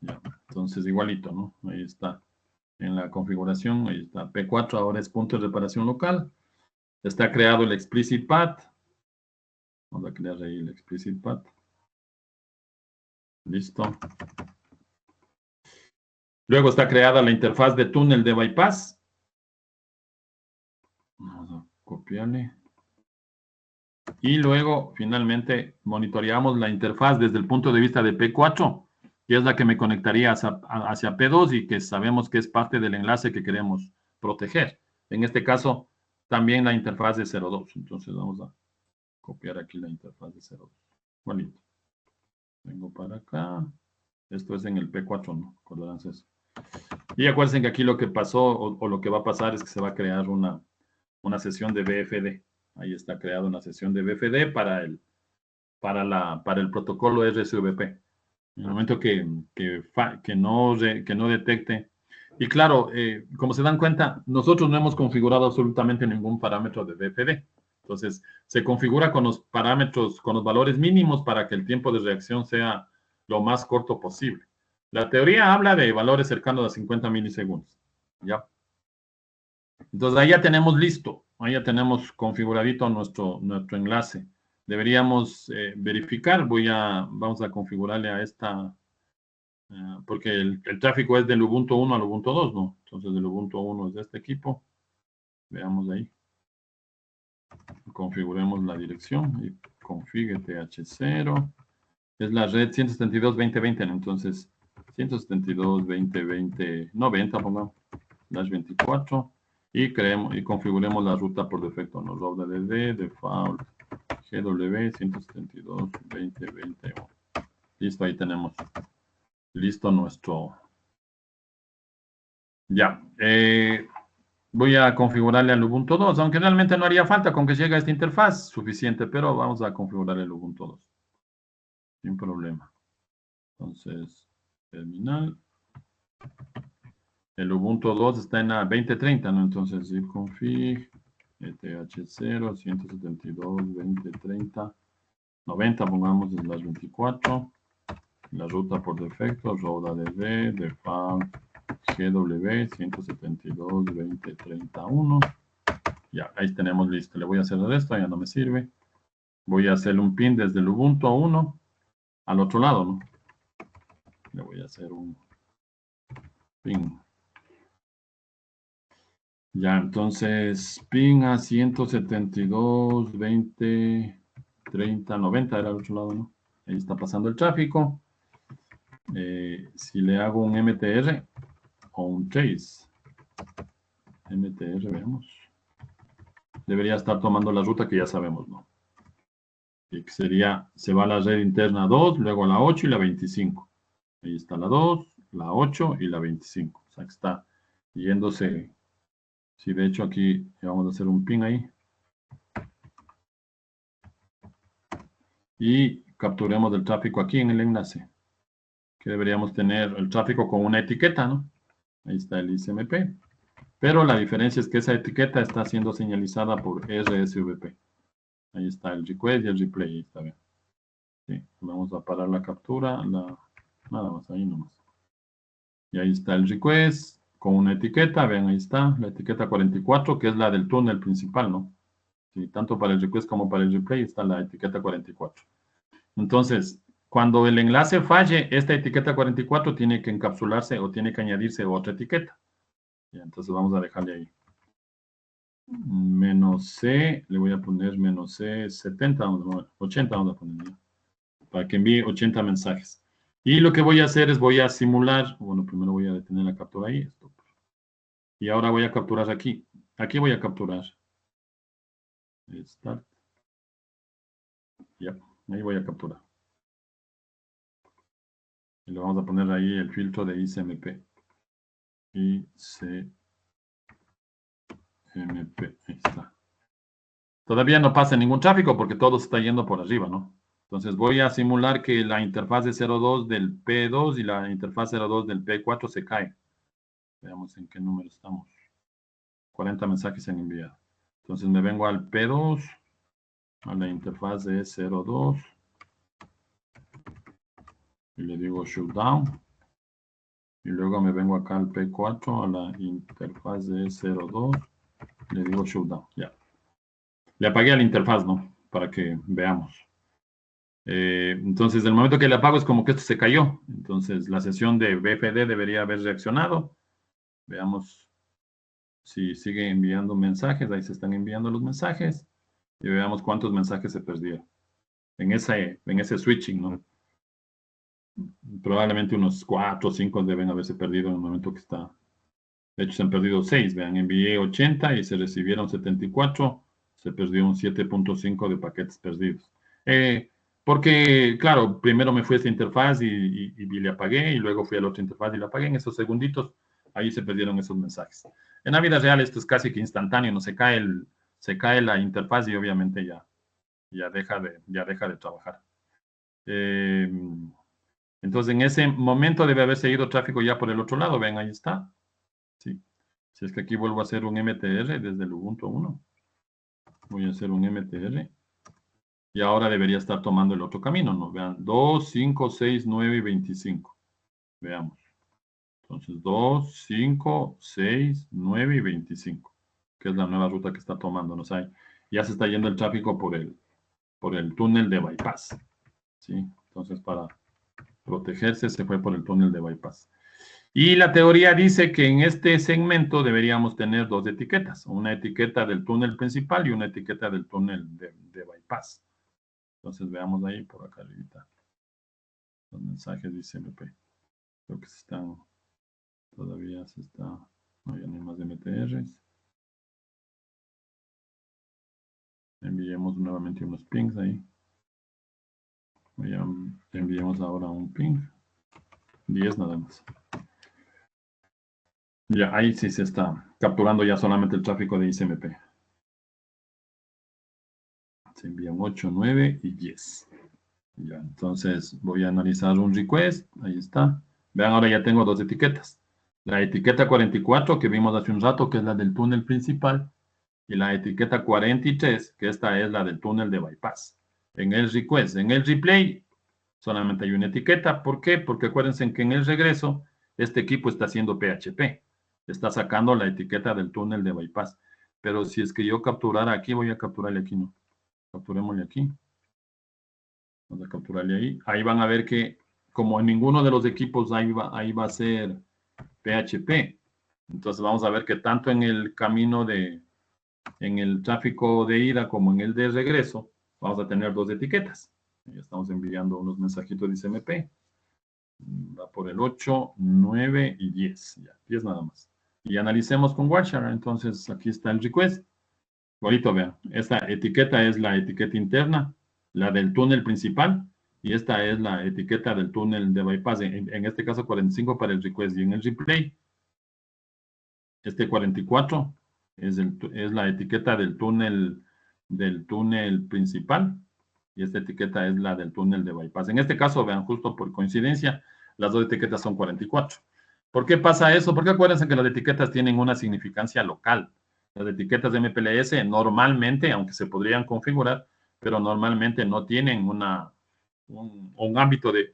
Speaker 1: Ya, entonces, igualito, ¿no? Ahí está. En la configuración, ahí está. P4 ahora es punto de reparación local. Está creado el explicit path. Vamos a crear ahí el explicit path. Listo. Luego está creada la interfaz de túnel de bypass. Vamos a copiarle. Y luego, finalmente, monitoreamos la interfaz desde el punto de vista de P4, que es la que me conectaría hacia P2 y que sabemos que es parte del enlace que queremos proteger. En este caso, también la interfaz de 0.2. Entonces, vamos a copiar aquí la interfaz de 0.2. Bonito. Vengo para acá. Esto es en el P4, ¿no? Acordarán eso. Y acuérdense que aquí lo que pasó o lo que va a pasar es que se va a crear una sesión de BFD. Ahí está creada una sesión de BFD para el protocolo RSVP. En el momento que no detecte. Y claro, como se dan cuenta, nosotros no hemos configurado absolutamente ningún parámetro de BFD. Entonces, se configura con los parámetros, con los valores mínimos para que el tiempo de reacción sea lo más corto posible. La teoría habla de valores cercanos a 50 milisegundos. ¿Ya? Entonces, ahí ya tenemos listo. Ahí ya tenemos configuradito nuestro enlace. Deberíamos verificar. Vamos a configurarle a esta, porque el tráfico es del Ubuntu 1 al Ubuntu 2, ¿no? Entonces, el Ubuntu 1 es de este equipo. Veamos ahí. Configuremos la dirección y config th0. Es la red 172.20.20, ¿no? Entonces 172.20.20.90, pongamos, /24, y creemos y configuremos la ruta por defecto, ¿no? Route default GW 172.20.20. Listo, ahí tenemos. Listo nuestro. Ya. Voy a configurarle al Ubuntu 2, aunque realmente no haría falta con que llegue a esta interfaz, suficiente, pero vamos a configurar el Ubuntu 2. Sin problema. Entonces, terminal. El Ubuntu 2 está en la 2030, ¿no? Entonces, zip config, eth0, 172.20.30, 90, pongamos, es las 24. La ruta por defecto, roadadb, default, GW, 172.20.31. Ya, ahí tenemos listo. Le voy a hacer el resto, ya no me sirve. Voy a hacer un pin desde el Ubuntu 1 al otro lado, ¿no? Le voy a hacer un pin. Ya, entonces, pin a 172.20.30.90 era al otro lado, ¿no? Ahí está pasando el tráfico. Si le hago un MTR o un trace, MTR, veamos. Debería estar tomando la ruta que ya sabemos, ¿no? Y que sería, se va a la red interna 2, luego a la 8 y la 25. Ahí está la 2, la 8 y la 25. O sea que está yéndose. Sí, de hecho aquí vamos a hacer un pin ahí. Y capturemos el tráfico aquí en el enlace. Que deberíamos tener el tráfico con una etiqueta, ¿no? Ahí está el ICMP. Pero la diferencia es que esa etiqueta está siendo señalizada por RSVP. Ahí está el request y el replay. Ahí está bien. Sí, vamos a parar la captura. Nada más, ahí nomás. Y ahí está el request con una etiqueta. Vean, ahí está la etiqueta 44, que es la del túnel principal, ¿no? Sí, tanto para el request como para el replay está la etiqueta 44. Entonces, cuando el enlace falle, esta etiqueta 44 tiene que encapsularse o tiene que añadirse otra etiqueta. Y entonces vamos a dejarle ahí. -C, le voy a poner -C 70, 80 vamos a poner, ¿no? Para que envíe 80 mensajes. Y lo que voy a hacer es voy a simular, bueno, primero voy a detener la captura ahí. Stop. Y ahora voy a capturar aquí. Aquí voy a capturar. Start. Ya, ahí voy a capturar. Y le vamos a poner ahí el filtro de ICMP. ICMP, ahí está. Todavía no pasa ningún tráfico porque todo se está yendo por arriba, ¿no? Entonces voy a simular que la interfaz de 02 del P2 y la interfaz 02 del P4 se cae. Veamos en qué número estamos. 40 mensajes se han enviado. Entonces me vengo al P2, a la interfaz de 02 y le digo shutdown. Y luego me vengo acá al P4, a la interfaz de 02, le digo shutdown. Ya. Le apagué a la interfaz, ¿no? Para que veamos. Entonces, el momento que le apago es como que esto se cayó. Entonces, la sesión de BFD debería haber reaccionado. Veamos si sigue enviando mensajes. Ahí se están enviando los mensajes. Y veamos cuántos mensajes se perdieron. En ese switching, ¿no? Probablemente unos 4 o 5 deben haberse perdido en el momento que está. De hecho, se han perdido 6. Vean, envié 80 y se recibieron 74. Se perdió un 7.5 de paquetes perdidos. Porque, claro, primero me fui a esta interfaz y le apagué, y luego fui a la otra interfaz y la apagué. En esos segunditos, ahí se perdieron esos mensajes. En la vida real esto es casi que instantáneo, ¿no? Se cae la interfaz y obviamente ya deja de trabajar. Entonces, en ese momento debe haber seguido tráfico ya por el otro lado. Ven, ahí está. Sí. Si es que aquí vuelvo a hacer un MTR desde el Ubuntu 1. Voy a hacer un MTR. Y ahora debería estar tomando el otro camino, ¿no? Vean, 2, 5, 6, 9 y 25. Veamos. Entonces, 2, 5, 6, 9 y 25. Que es la nueva ruta que está tomando, ¿no? O sea, ya se está yendo el tráfico por el túnel de bypass. ¿Sí? Entonces, para protegerse, se fue por el túnel de bypass. Y la teoría dice que en este segmento deberíamos tener dos etiquetas, una etiqueta del túnel principal y una etiqueta del túnel de bypass. Entonces veamos ahí por acá arriba. Los mensajes dice MP. Creo que todavía se está, no, ya no hay más MTRs. Enviemos nuevamente unos pings ahí. Enviemos ahora un ping. 10 nada más. Ya, ahí sí se está capturando ya solamente el tráfico de ICMP. Se envían 8, 9 y 10. Ya, entonces voy a analizar un request. Ahí está. Vean, ahora ya tengo dos etiquetas. La etiqueta 44 que vimos hace un rato, que es la del túnel principal, y la etiqueta 43, que esta es la del túnel de bypass. En el request, en el replay, solamente hay una etiqueta. ¿Por qué? Porque acuérdense que en el regreso, este equipo está haciendo PHP. Está sacando la etiqueta del túnel de bypass. Pero si es que yo capturara aquí, voy a capturarle aquí, ¿no? Capturémosle aquí. Vamos a capturarle ahí. Ahí van a ver que, como en ninguno de los equipos, ahí va a ser PHP. Entonces vamos a ver que tanto en el camino en el tráfico de ida como en el de regreso, vamos a tener dos etiquetas. Ya estamos enviando unos mensajitos de ICMP. Va por el 8, 9 y 10. Ya, 10 nada más. Y analicemos con Watcher. Entonces aquí está el request. Igualito, vean. Esta etiqueta es la etiqueta interna, la del túnel principal, y esta es la etiqueta del túnel de bypass. En este caso 45 para el request. Y en el replay, este 44 es la etiqueta del túnel principal, y esta etiqueta es la del túnel de bypass. En este caso, vean, justo por coincidencia, las dos etiquetas son 44. ¿Por qué pasa eso? Porque acuérdense que las etiquetas tienen una significancia local. Las etiquetas de MPLS normalmente, aunque se podrían configurar, pero normalmente no tienen un ámbito de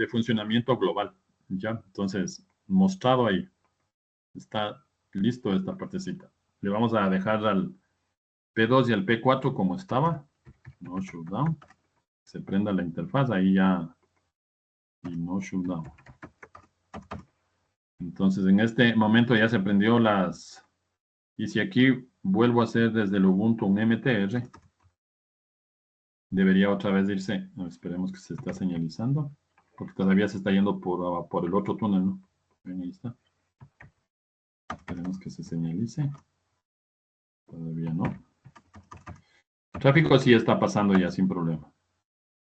Speaker 1: funcionamiento global. ¿Ya? Entonces, mostrado ahí. Está listo esta partecita. Le vamos a dejar al P2 y al P4 como estaba. No shutdown. Se prenda la interfaz, ahí ya. Y no shutdown. Entonces, en este momento ya se prendió las. Y si aquí vuelvo a hacer desde el Ubuntu un MTR, debería otra vez irse. No, esperemos que se está señalizando, porque todavía se está yendo por el otro túnel, ¿no? Ven, ahí está. Esperemos que se señalice. Todavía no. El tráfico sí está pasando ya sin problema,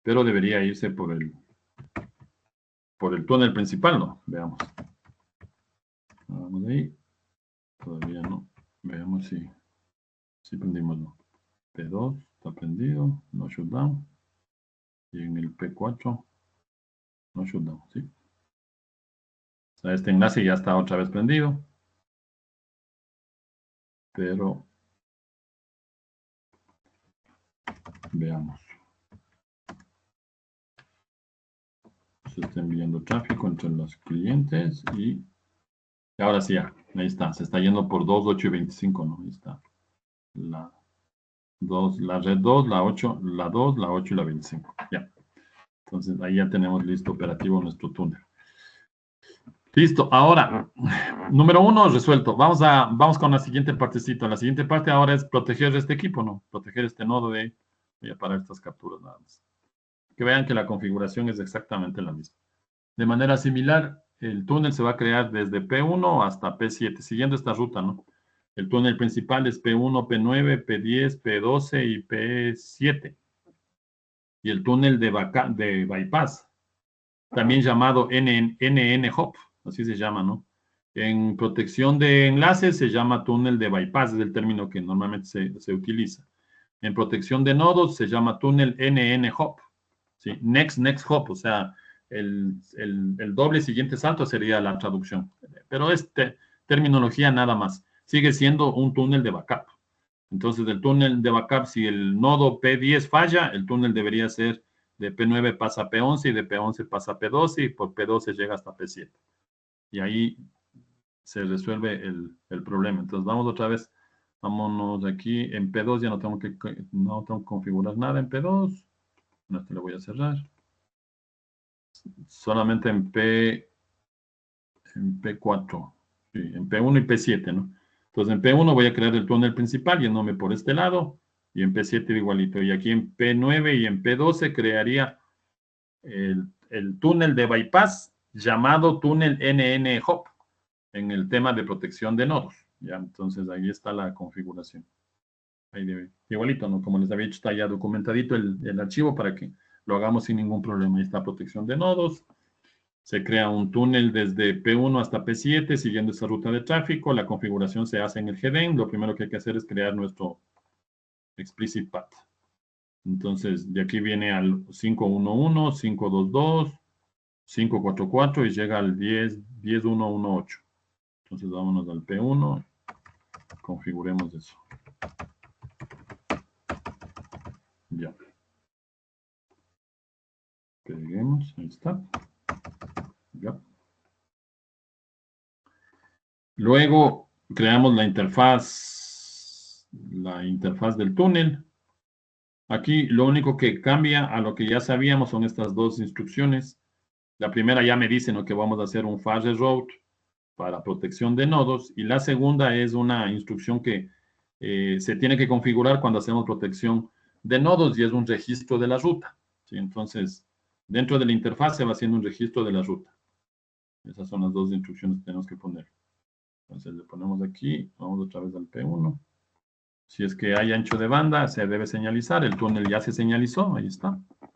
Speaker 1: pero debería irse por el túnel principal, ¿no? Veamos. Vamos ahí. Todavía no. Veamos si prendimos, ¿no? P2 está prendido, no shutdown. Y en el P4, no shutdown, ¿sí? O sea, este enlace ya está otra vez prendido. Pero veamos. Se está enviando tráfico entre los clientes y ahora sí, ya, ahí está. Se está yendo por 2, 8 y 25, ¿no? Ahí está. La red 2, la 8, la 2, la 8 y la 25. Ya. Entonces ahí ya tenemos listo operativo nuestro túnel. Listo, ahora, número 1 resuelto. Vamos con la siguiente partecita. La siguiente parte ahora es proteger este equipo, ¿no? Proteger este nodo de. Voy a parar estas capturas nada más. Que vean que la configuración es exactamente la misma. De manera similar, el túnel se va a crear desde P1 hasta P7, siguiendo esta ruta, ¿no? El túnel principal es P1, P9, P10, P12 y P7. Y el túnel de bypass, también llamado NN-hop, así se llama, ¿no? En protección de enlaces se llama túnel de bypass, es el término que normalmente se utiliza. En protección de nodos se llama túnel NN-hop, ¿sí? Next hop, o sea, el doble siguiente salto sería la traducción. Pero es terminología nada más. Sigue siendo un túnel de backup. Entonces, del túnel de backup, si el nodo P10 falla, el túnel debería ser de P9 pasa a P11 y de P11 pasa a P12 y por P12 llega hasta P7. Y ahí se resuelve el problema. Entonces, vamos otra vez. Vámonos aquí. En P2 ya no tengo que configurar nada en P2. Esto le voy a cerrar. Solamente en en P4, sí, en P1 y P7, ¿no? Entonces en P1 voy a crear el túnel principal yéndome por este lado, y en P7 igualito. Y aquí en P9 y en P12 crearía el túnel de bypass llamado túnel NN-Hop en el tema de protección de nodos. Ya, entonces ahí está la configuración. Ahí igualito, ¿no? Como les había dicho, está ya documentadito el archivo para que lo hagamos sin ningún problema. Ahí está protección de nodos. Se crea un túnel desde P1 hasta P7 siguiendo esa ruta de tráfico. La configuración se hace en el GDEN. Lo primero que hay que hacer es crear nuestro explicit path. Entonces, de aquí viene al 511, 522, 544 y llega al 10118. Entonces, vámonos al P1. Configuremos eso. Ya. Peguemos, ahí está. Ya. Luego creamos la interfaz del túnel. Aquí lo único que cambia a lo que ya sabíamos son estas dos instrucciones. La primera ya me dice, ¿no?, que vamos a hacer un fuzzy route para protección de nodos, y la segunda es una instrucción que se tiene que configurar cuando hacemos protección de nodos y es un registro de la ruta. ¿Sí? Entonces, dentro de la interfaz se va haciendo un registro de la ruta. Esas son las dos instrucciones que tenemos que poner. Entonces le ponemos aquí, vamos otra vez al P1. Si es que hay ancho de banda, se debe señalizar. El túnel ya se señalizó, ahí está. El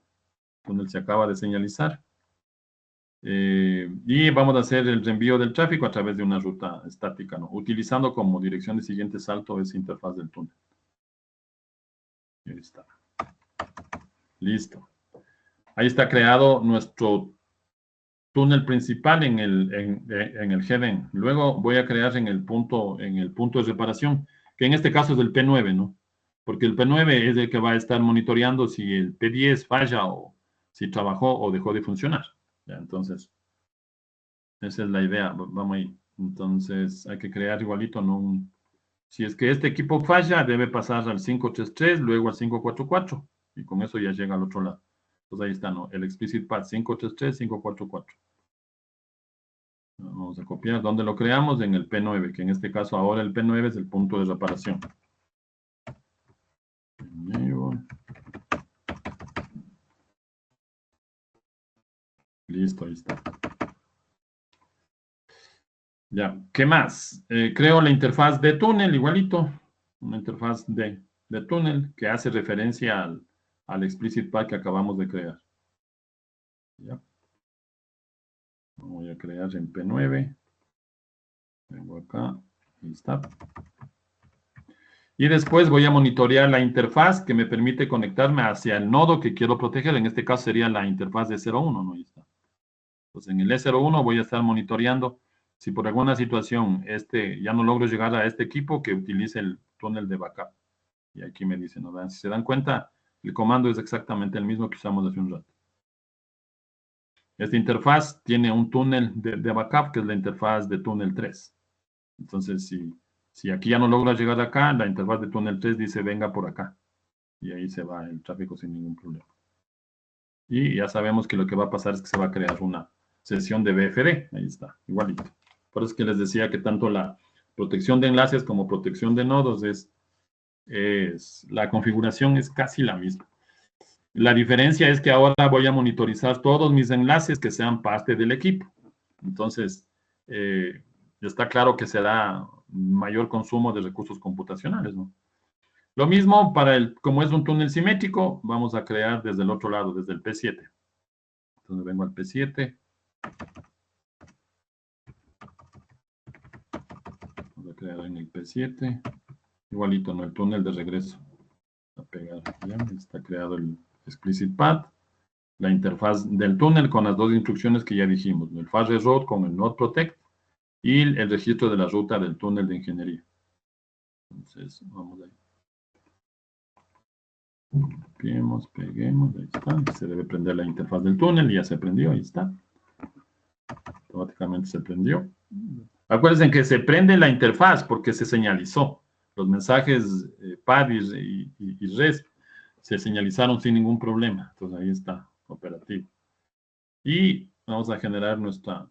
Speaker 1: túnel se acaba de señalizar. Y vamos a hacer el reenvío del tráfico a través de una ruta estática, ¿no?, utilizando como dirección de siguiente salto esa interfaz del túnel. Ahí está. Listo. Ahí está creado nuestro túnel principal en el GDEN. Luego voy a crear en el punto de reparación, que en este caso es el P9, ¿no? Porque el P9 es el que va a estar monitoreando si el P10 falla o si trabajó o dejó de funcionar. ¿Ya? Entonces, esa es la idea. Vamos ahí. Entonces, hay que crear igualito, ¿no? Si es que este equipo falla, debe pasar al 533, luego al 544. Y con eso ya llega al otro lado. Entonces ahí está, ¿no? El explicit path 533, 544. Vamos a copiar. ¿Dónde lo creamos? En el P9, que en este caso ahora el P9 es el punto de reparación. Listo, ahí está. Ya, ¿qué más? Creo la interfaz de túnel, igualito. Una interfaz de túnel que hace referencia al explicit path que acabamos de crear. Ya. Voy a crear en P9. Vengo acá. Ahí está. Y después voy a monitorear la interfaz que me permite conectarme hacia el nodo que quiero proteger. En este caso sería la interfaz de 0.1, ¿no? Ahí está. Entonces en el E01 voy a estar monitoreando si por alguna situación ya no logro llegar a este equipo, que utilice el túnel de backup. Y aquí me dicen, ¿no? Si se dan cuenta, el comando es exactamente el mismo que usamos hace un rato. Esta interfaz tiene un túnel de backup, que es la interfaz de túnel 3. Entonces, si aquí ya no logra llegar acá, la interfaz de túnel 3 dice venga por acá. Y ahí se va el tráfico sin ningún problema. Y ya sabemos que lo que va a pasar es que se va a crear una sesión de BFD. Ahí está, igualito. Por eso es que les decía que tanto la protección de enlaces como protección de nodos la configuración es casi la misma. La diferencia es que ahora voy a monitorizar todos mis enlaces que sean parte del equipo. Entonces, está claro que será mayor consumo de recursos computacionales, ¿no? Lo mismo como es un túnel simétrico, vamos a crear desde el otro lado, desde el P7. Entonces vengo al P7. Vamos a crear en el P7. Igualito, ¿no? El túnel de regreso. A pegar, ya está creado el explicit path. La interfaz del túnel con las dos instrucciones que ya dijimos, ¿no? El fuzzy route con el node protect y el registro de la ruta del túnel de ingeniería. Entonces, vamos ahí. Copiemos, peguemos, ahí está. Se debe prender la interfaz del túnel, ya se prendió, ahí está. Automáticamente se prendió. Acuérdense que se prende la interfaz porque se señalizó. Los mensajes PAD y REST se señalizaron sin ningún problema. Entonces ahí está, operativo. Y vamos a generar nuestra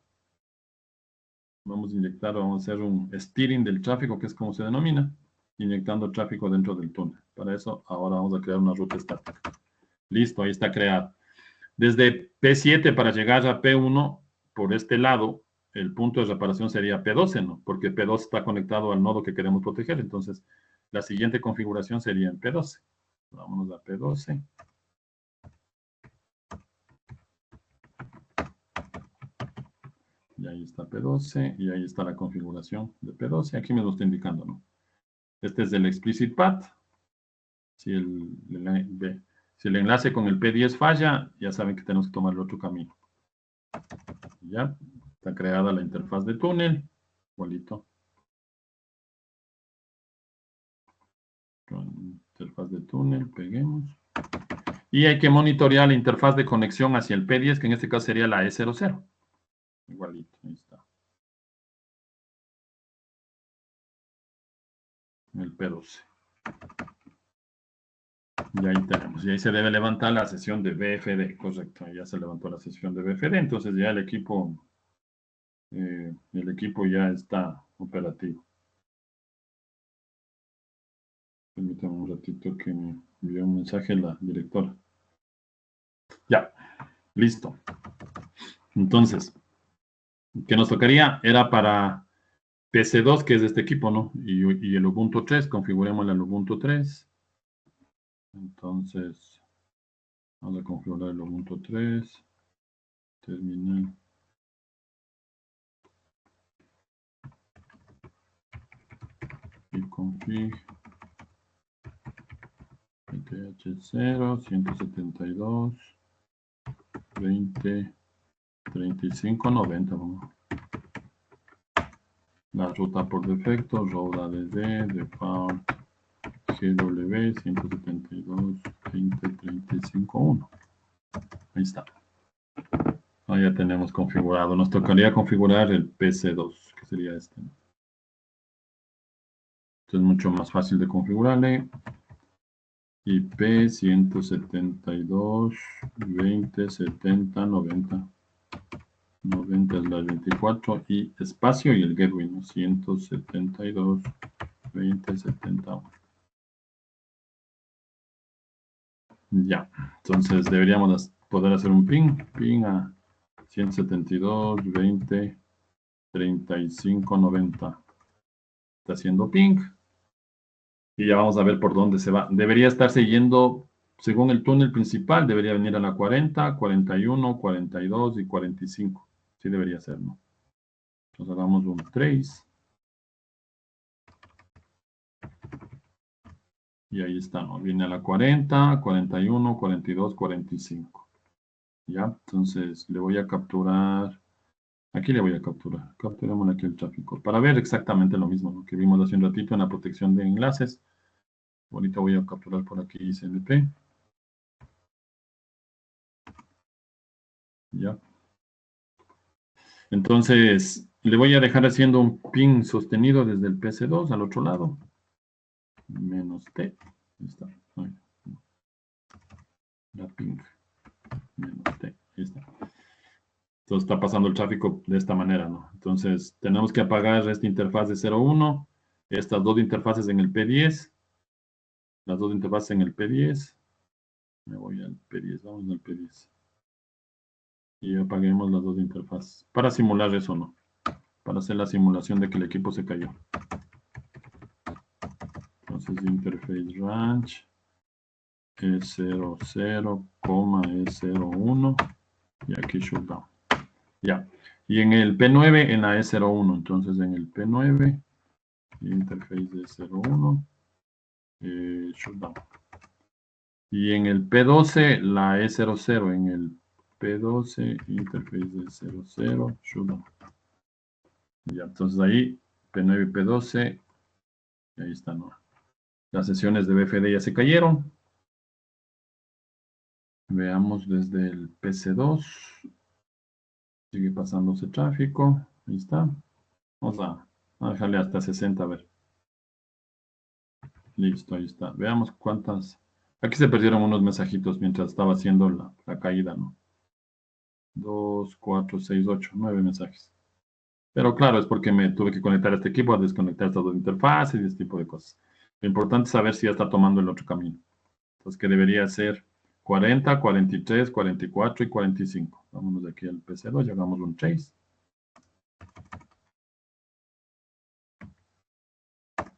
Speaker 1: Vamos a inyectar, vamos a hacer un steering del tráfico, que es como se denomina, inyectando tráfico dentro del túnel. Para eso, ahora vamos a crear una ruta estática. Listo, ahí está creada. Desde P7 para llegar a P1, por este lado, el punto de reparación sería P12, ¿no? Porque P12 está conectado al nodo que queremos proteger. Entonces, la siguiente configuración sería en P12. Vámonos a P12. Y ahí está P12, y ahí está la configuración de P12. Aquí me lo está indicando, ¿no? Este es el explicit path. Si el enlace con el P10 falla, ya saben que tenemos que tomar el otro camino. Ya está creada la interfaz de túnel. Igualito. Con interfaz de túnel, peguemos. Y hay que monitorear la interfaz de conexión hacia el P10, que en este caso sería la E00. Igualito, ahí está. El P12. Y ahí tenemos. Y ahí se debe levantar la sesión de BFD. Correcto, ya se levantó la sesión de BFD. Entonces ya el equipo ya está operativo. Permítame un ratito que me envió un mensaje la directora. Ya, listo. Entonces, ¿qué nos tocaría? Era para PC2, que es de este equipo, ¿no? Y el Ubuntu 3, configuremos el Ubuntu 3. Entonces, vamos a configurar el Ubuntu 3. Terminal. Y config. ETH0, 172, 20, 35, 90. Vamos. La ruta por defecto, road ADD, default, GW, 172, 20, 35, 1. Ahí está. Ahí ya tenemos configurado. Nos tocaría configurar el PC2, que sería este. Esto es mucho más fácil de configurarle. IP 172, 20, 70, 90. 90 es la 24 y espacio y el gateway, ¿no? 172, 20, 71. Ya, entonces deberíamos poder hacer un ping a 172, 20, 35, 90. Está haciendo ping. Y ya vamos a ver por dónde se va. Debería estar siguiendo, según el túnel principal, debería venir a la 40, 41, 42 y 45. Sí debería ser, ¿no? Entonces hagamos un trace. Y ahí está, ¿no? Viene a la 40, 41, 42, 45. ¿Ya? Entonces le voy a capturar. Aquí le voy a capturar. Capturemos aquí el tráfico. Para ver exactamente lo mismo, ¿no? Que vimos hace un ratito en la protección de enlaces. Ahorita voy a capturar por aquí ICMP. ¿Ya? Entonces, le voy a dejar haciendo un ping sostenido desde el PC2 al otro lado. Menos T. Ahí está. La ping. Menos T. Ahí está. Entonces está pasando el tráfico de esta manera, ¿no? Entonces tenemos que apagar esta interfaz de 0.1, estas dos interfaces en el P10, las dos interfaces en el P10. Me voy al P10, vamos al P10. Y apaguemos las dos interfaces. Para simular eso, ¿no? Para hacer la simulación de que el equipo se cayó. Entonces interface range E00, E01 y aquí shutdown. Ya. Y en el P9 en la E01. Entonces en el P9 interface de 01 shutdown. Y en el P12 la E00. En el P12 interface de 00 shutdown. Ya, entonces ahí P9 y P12. Y ahí están, ¿no? Las sesiones de BFD ya se cayeron. Veamos desde el PC2. Sigue pasándose tráfico. Ahí está. Vamos a dejarle hasta 60 a ver. Listo, ahí está. Veamos cuántas. Aquí se perdieron unos mensajitos mientras estaba haciendo la caída, ¿no? 2, 4, 6, 8, 9 mensajes. Pero claro, es porque me tuve que conectar a este equipo, a desconectar estas dos interfaces y este tipo de cosas. Lo importante es saber si ya está tomando el otro camino. Entonces, que debería ser 40, 43, 44 y 45. Vámonos de aquí al PC2 y hagamos un trace.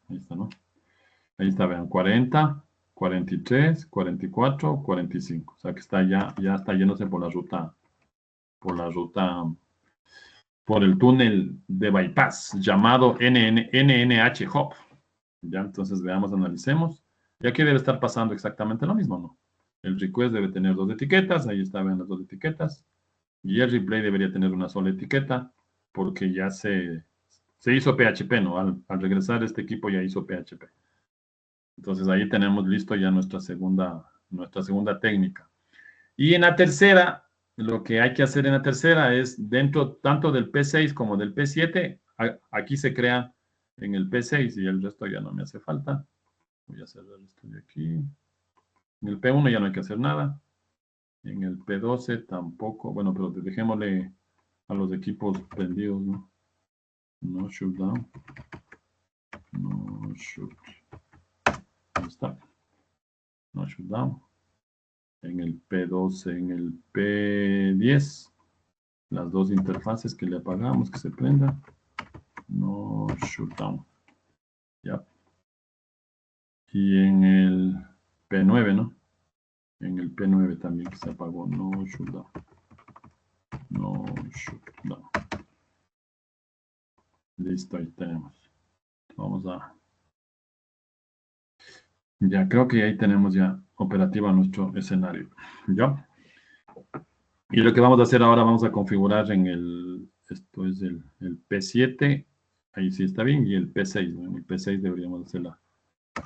Speaker 1: Ahí está, ¿no? Ahí está, vean, 40, 43, 44, 45. O sea que está ya está yéndose por la ruta, por el túnel de bypass llamado NNH Hub. Ya, entonces veamos, analicemos. Y aquí debe estar pasando exactamente lo mismo, ¿no? El request debe tener dos etiquetas, ahí está, ven las dos etiquetas. Y el replay debería tener una sola etiqueta, porque ya se hizo PHP, ¿no? Al regresar este equipo ya hizo PHP. Entonces ahí tenemos listo ya nuestra segunda técnica. Y en la tercera, lo que hay que hacer en la tercera es dentro tanto del P6 como del P7, aquí se crea en el P6 y el resto ya no me hace falta. Voy a cerrar esto de aquí. En el P1 ya no hay que hacer nada. En el P12 tampoco. Bueno, pero dejémosle a los equipos prendidos, ¿no? No shoot down. No shoot. Ahí está. No shoot down. En el P12, en el P10, las dos interfaces que le apagamos, que se prendan. No shoot down. Ya. Y en el P9, ¿no? En el P9 también que se apagó. No shoot down. No shoot down. Listo, ahí tenemos. Vamos a... Ya, creo que ahí tenemos ya operativa nuestro escenario. ¿Ya? Y lo que vamos a hacer ahora, vamos a configurar en el... Esto es el P7. Ahí sí está bien. Y el P6, ¿no? En el P6 deberíamos hacer la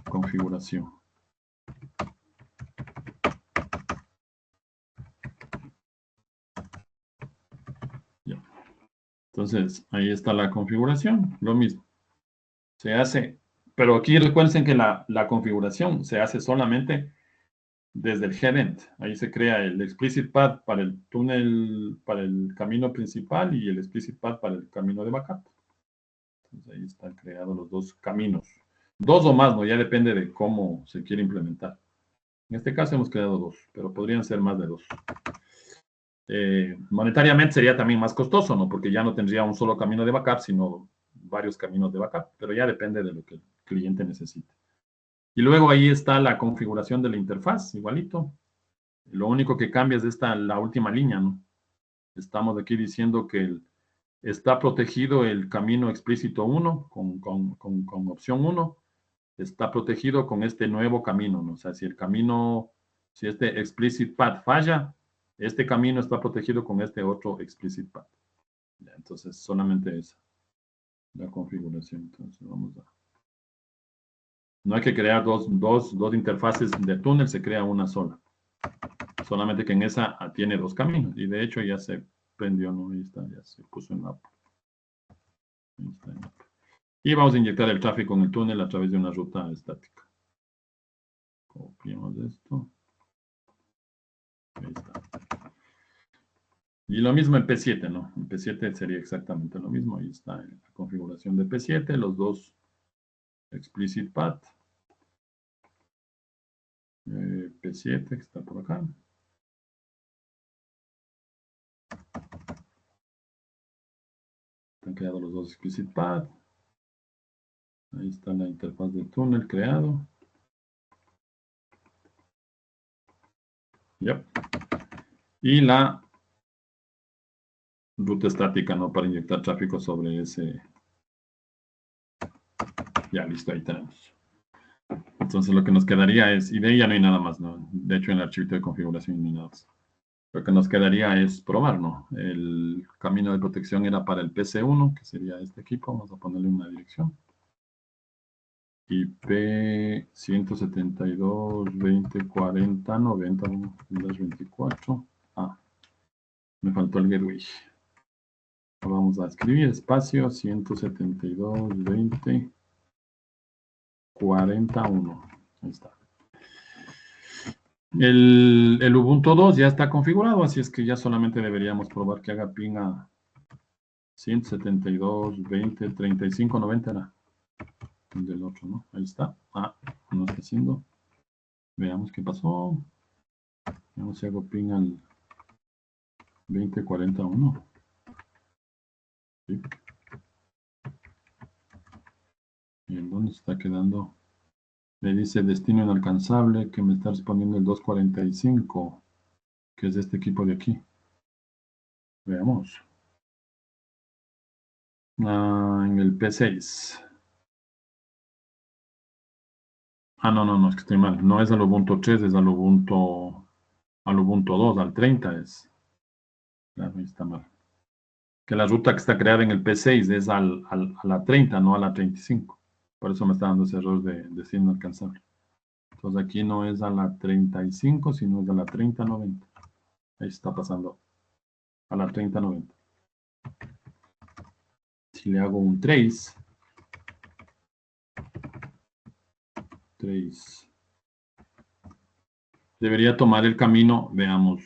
Speaker 1: configuración. Ya. Entonces, ahí está la configuración. Lo mismo. Se hace... Pero aquí recuerden que la configuración se hace solamente desde el headend. Ahí se crea el explicit path para el túnel, para el camino principal y el explicit path para el camino de backup. Entonces ahí están creados los dos caminos. Dos o más, ¿no? Ya depende de cómo se quiere implementar. En este caso hemos creado dos, pero podrían ser más de dos. Monetariamente sería también más costoso, ¿no? Porque ya no tendría un solo camino de backup, sino varios caminos de backup. Pero ya depende de lo que el cliente necesite. Y luego ahí está la configuración de la interfaz, igualito. Lo único que cambia es la última línea, ¿no? Estamos aquí diciendo que está protegido el camino explícito 1 con opción 1. Está protegido con este nuevo camino, ¿no? O sea, si este explicit path falla, este camino está protegido con este otro explicit path. Entonces, solamente esa la configuración. Entonces, vamos a... No hay que crear dos interfaces de túnel, se crea una sola. Solamente que en esa tiene dos caminos. Y de hecho ya se prendió, ¿no? Ahí está, ya se puso en mapa. Ahí está en mapa. Y vamos a inyectar el tráfico en el túnel a través de una ruta estática. Copiamos esto. Ahí está. Y lo mismo en P7, ¿no? En P7 sería exactamente lo mismo. Ahí está la configuración de P7, los dos explicit path. P7 que está por acá. Están creados los dos explicit path. Ahí está la interfaz de túnel creado. Yep. Y la ruta estática, ¿no? Para inyectar tráfico sobre ese. Ya, listo, ahí tenemos. Entonces lo que nos quedaría es, y de ahí ya no hay nada más, ¿no? De hecho, en el archivo de configuración no hay nada más. Lo que nos quedaría es probar, ¿no? El camino de protección era para el PC1, que sería este equipo. Vamos a ponerle una dirección. IP 172.20.40.90.24. Ah, me faltó el gateway. Vamos a escribir espacio 172.20.41. Ahí está. El Ubuntu 2 ya está configurado, así es que ya solamente deberíamos probar que haga ping a 172, 20, 35, 90 era el del otro, ¿no? Ahí está. Ah, no está haciendo. Veamos qué pasó. Veamos si hago ping al 2041. ¿Sí? ¿Y en dónde está quedando? Le dice destino inalcanzable, que me está respondiendo el 245, que es de este equipo de aquí. Veamos. En el P6. No, es que estoy mal. No es al Ubuntu 3, es al Ubuntu 2, al 30 es. Claro, ahí está mal. Que la ruta que está creada en el P6 es a la 30, no a la 35. Por eso me está dando ese error de destino inalcanzable. Entonces aquí no es a la 35, sino es a la 3090. Ahí está pasando a la 3090. Si le hago un trace, debería tomar el camino, veamos,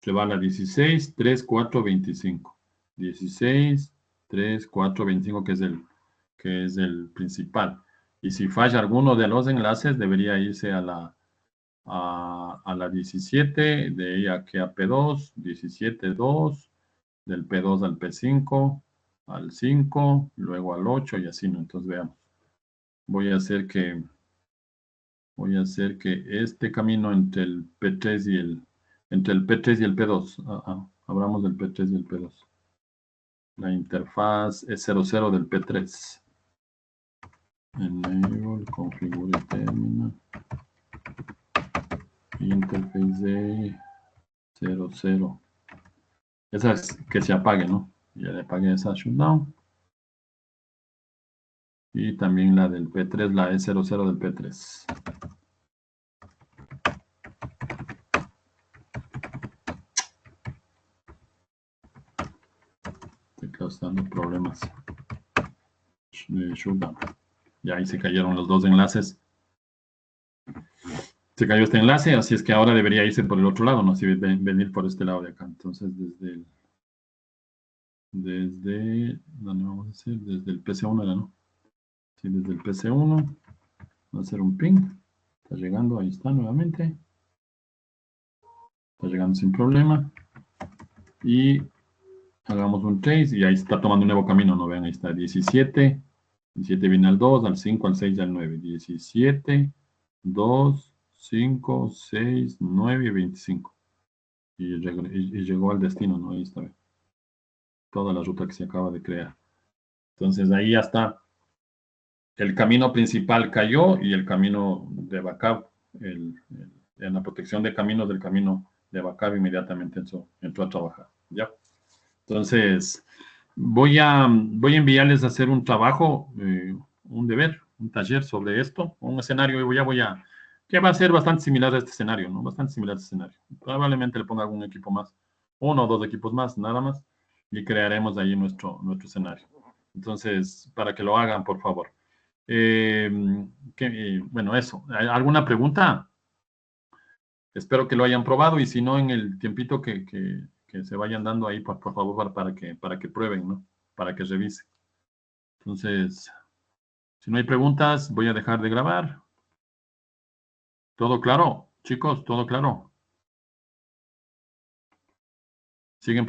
Speaker 1: se va a la 16, 3, 4, 25. 16, 3, 4, 25, que es el principal. Y si falla alguno de los enlaces, debería irse a la 17, de ahí aquí a P2, 17, 2, del P2 al P5, al 5, luego al 8 y así, ¿no? Entonces veamos. Voy a hacer que este camino entre el P3 y el P2, hablamos del P3 y el P2. La interfaz es 00 del P3. Enable, configure terminal. Interface de 00. Esa es que se apague, ¿no? Ya le apagué esa shutdown. Y también la del P3, la E00 del P3. Estoy causando problemas de shutdown. Ya ahí se cayeron los dos enlaces. Se cayó este enlace, así es que ahora debería irse por el otro lado, no así venir por este lado de acá. Entonces, ¿dónde vamos a hacer? Desde el PC1 era, ¿no? Sí, desde el PC1. Vamos a hacer un ping. Está llegando, ahí está nuevamente. Está llegando sin problema. Y hagamos un trace y ahí está tomando un nuevo camino, ¿no? Vean, ahí está 17. 17 viene al 2, al 5, al 6 y al 9. 17, 2, 5, 6, 9 y 25. Y llegó al destino, ¿no? Ahí está. Toda la ruta que se acaba de crear. Entonces ahí ya está. El camino principal cayó y el camino de backup, en la protección de caminos del camino de backup inmediatamente entró a trabajar. ¿Ya? Entonces, voy a enviarles a hacer un trabajo, un deber, un taller sobre esto, un escenario, que va a ser bastante similar a este escenario, ¿no? Bastante similar a este escenario. Probablemente le ponga algún equipo más, uno o dos equipos más, nada más, y crearemos ahí nuestro escenario. Entonces, para que lo hagan, por favor. Bueno, eso. ¿Alguna pregunta? Espero que lo hayan probado y si no, en el tiempito que se vayan dando ahí, por favor, para que prueben, ¿no? Para que revisen. Entonces, si no hay preguntas, voy a dejar de grabar. ¿Todo claro? Chicos, ¿todo claro? ¿Siguen?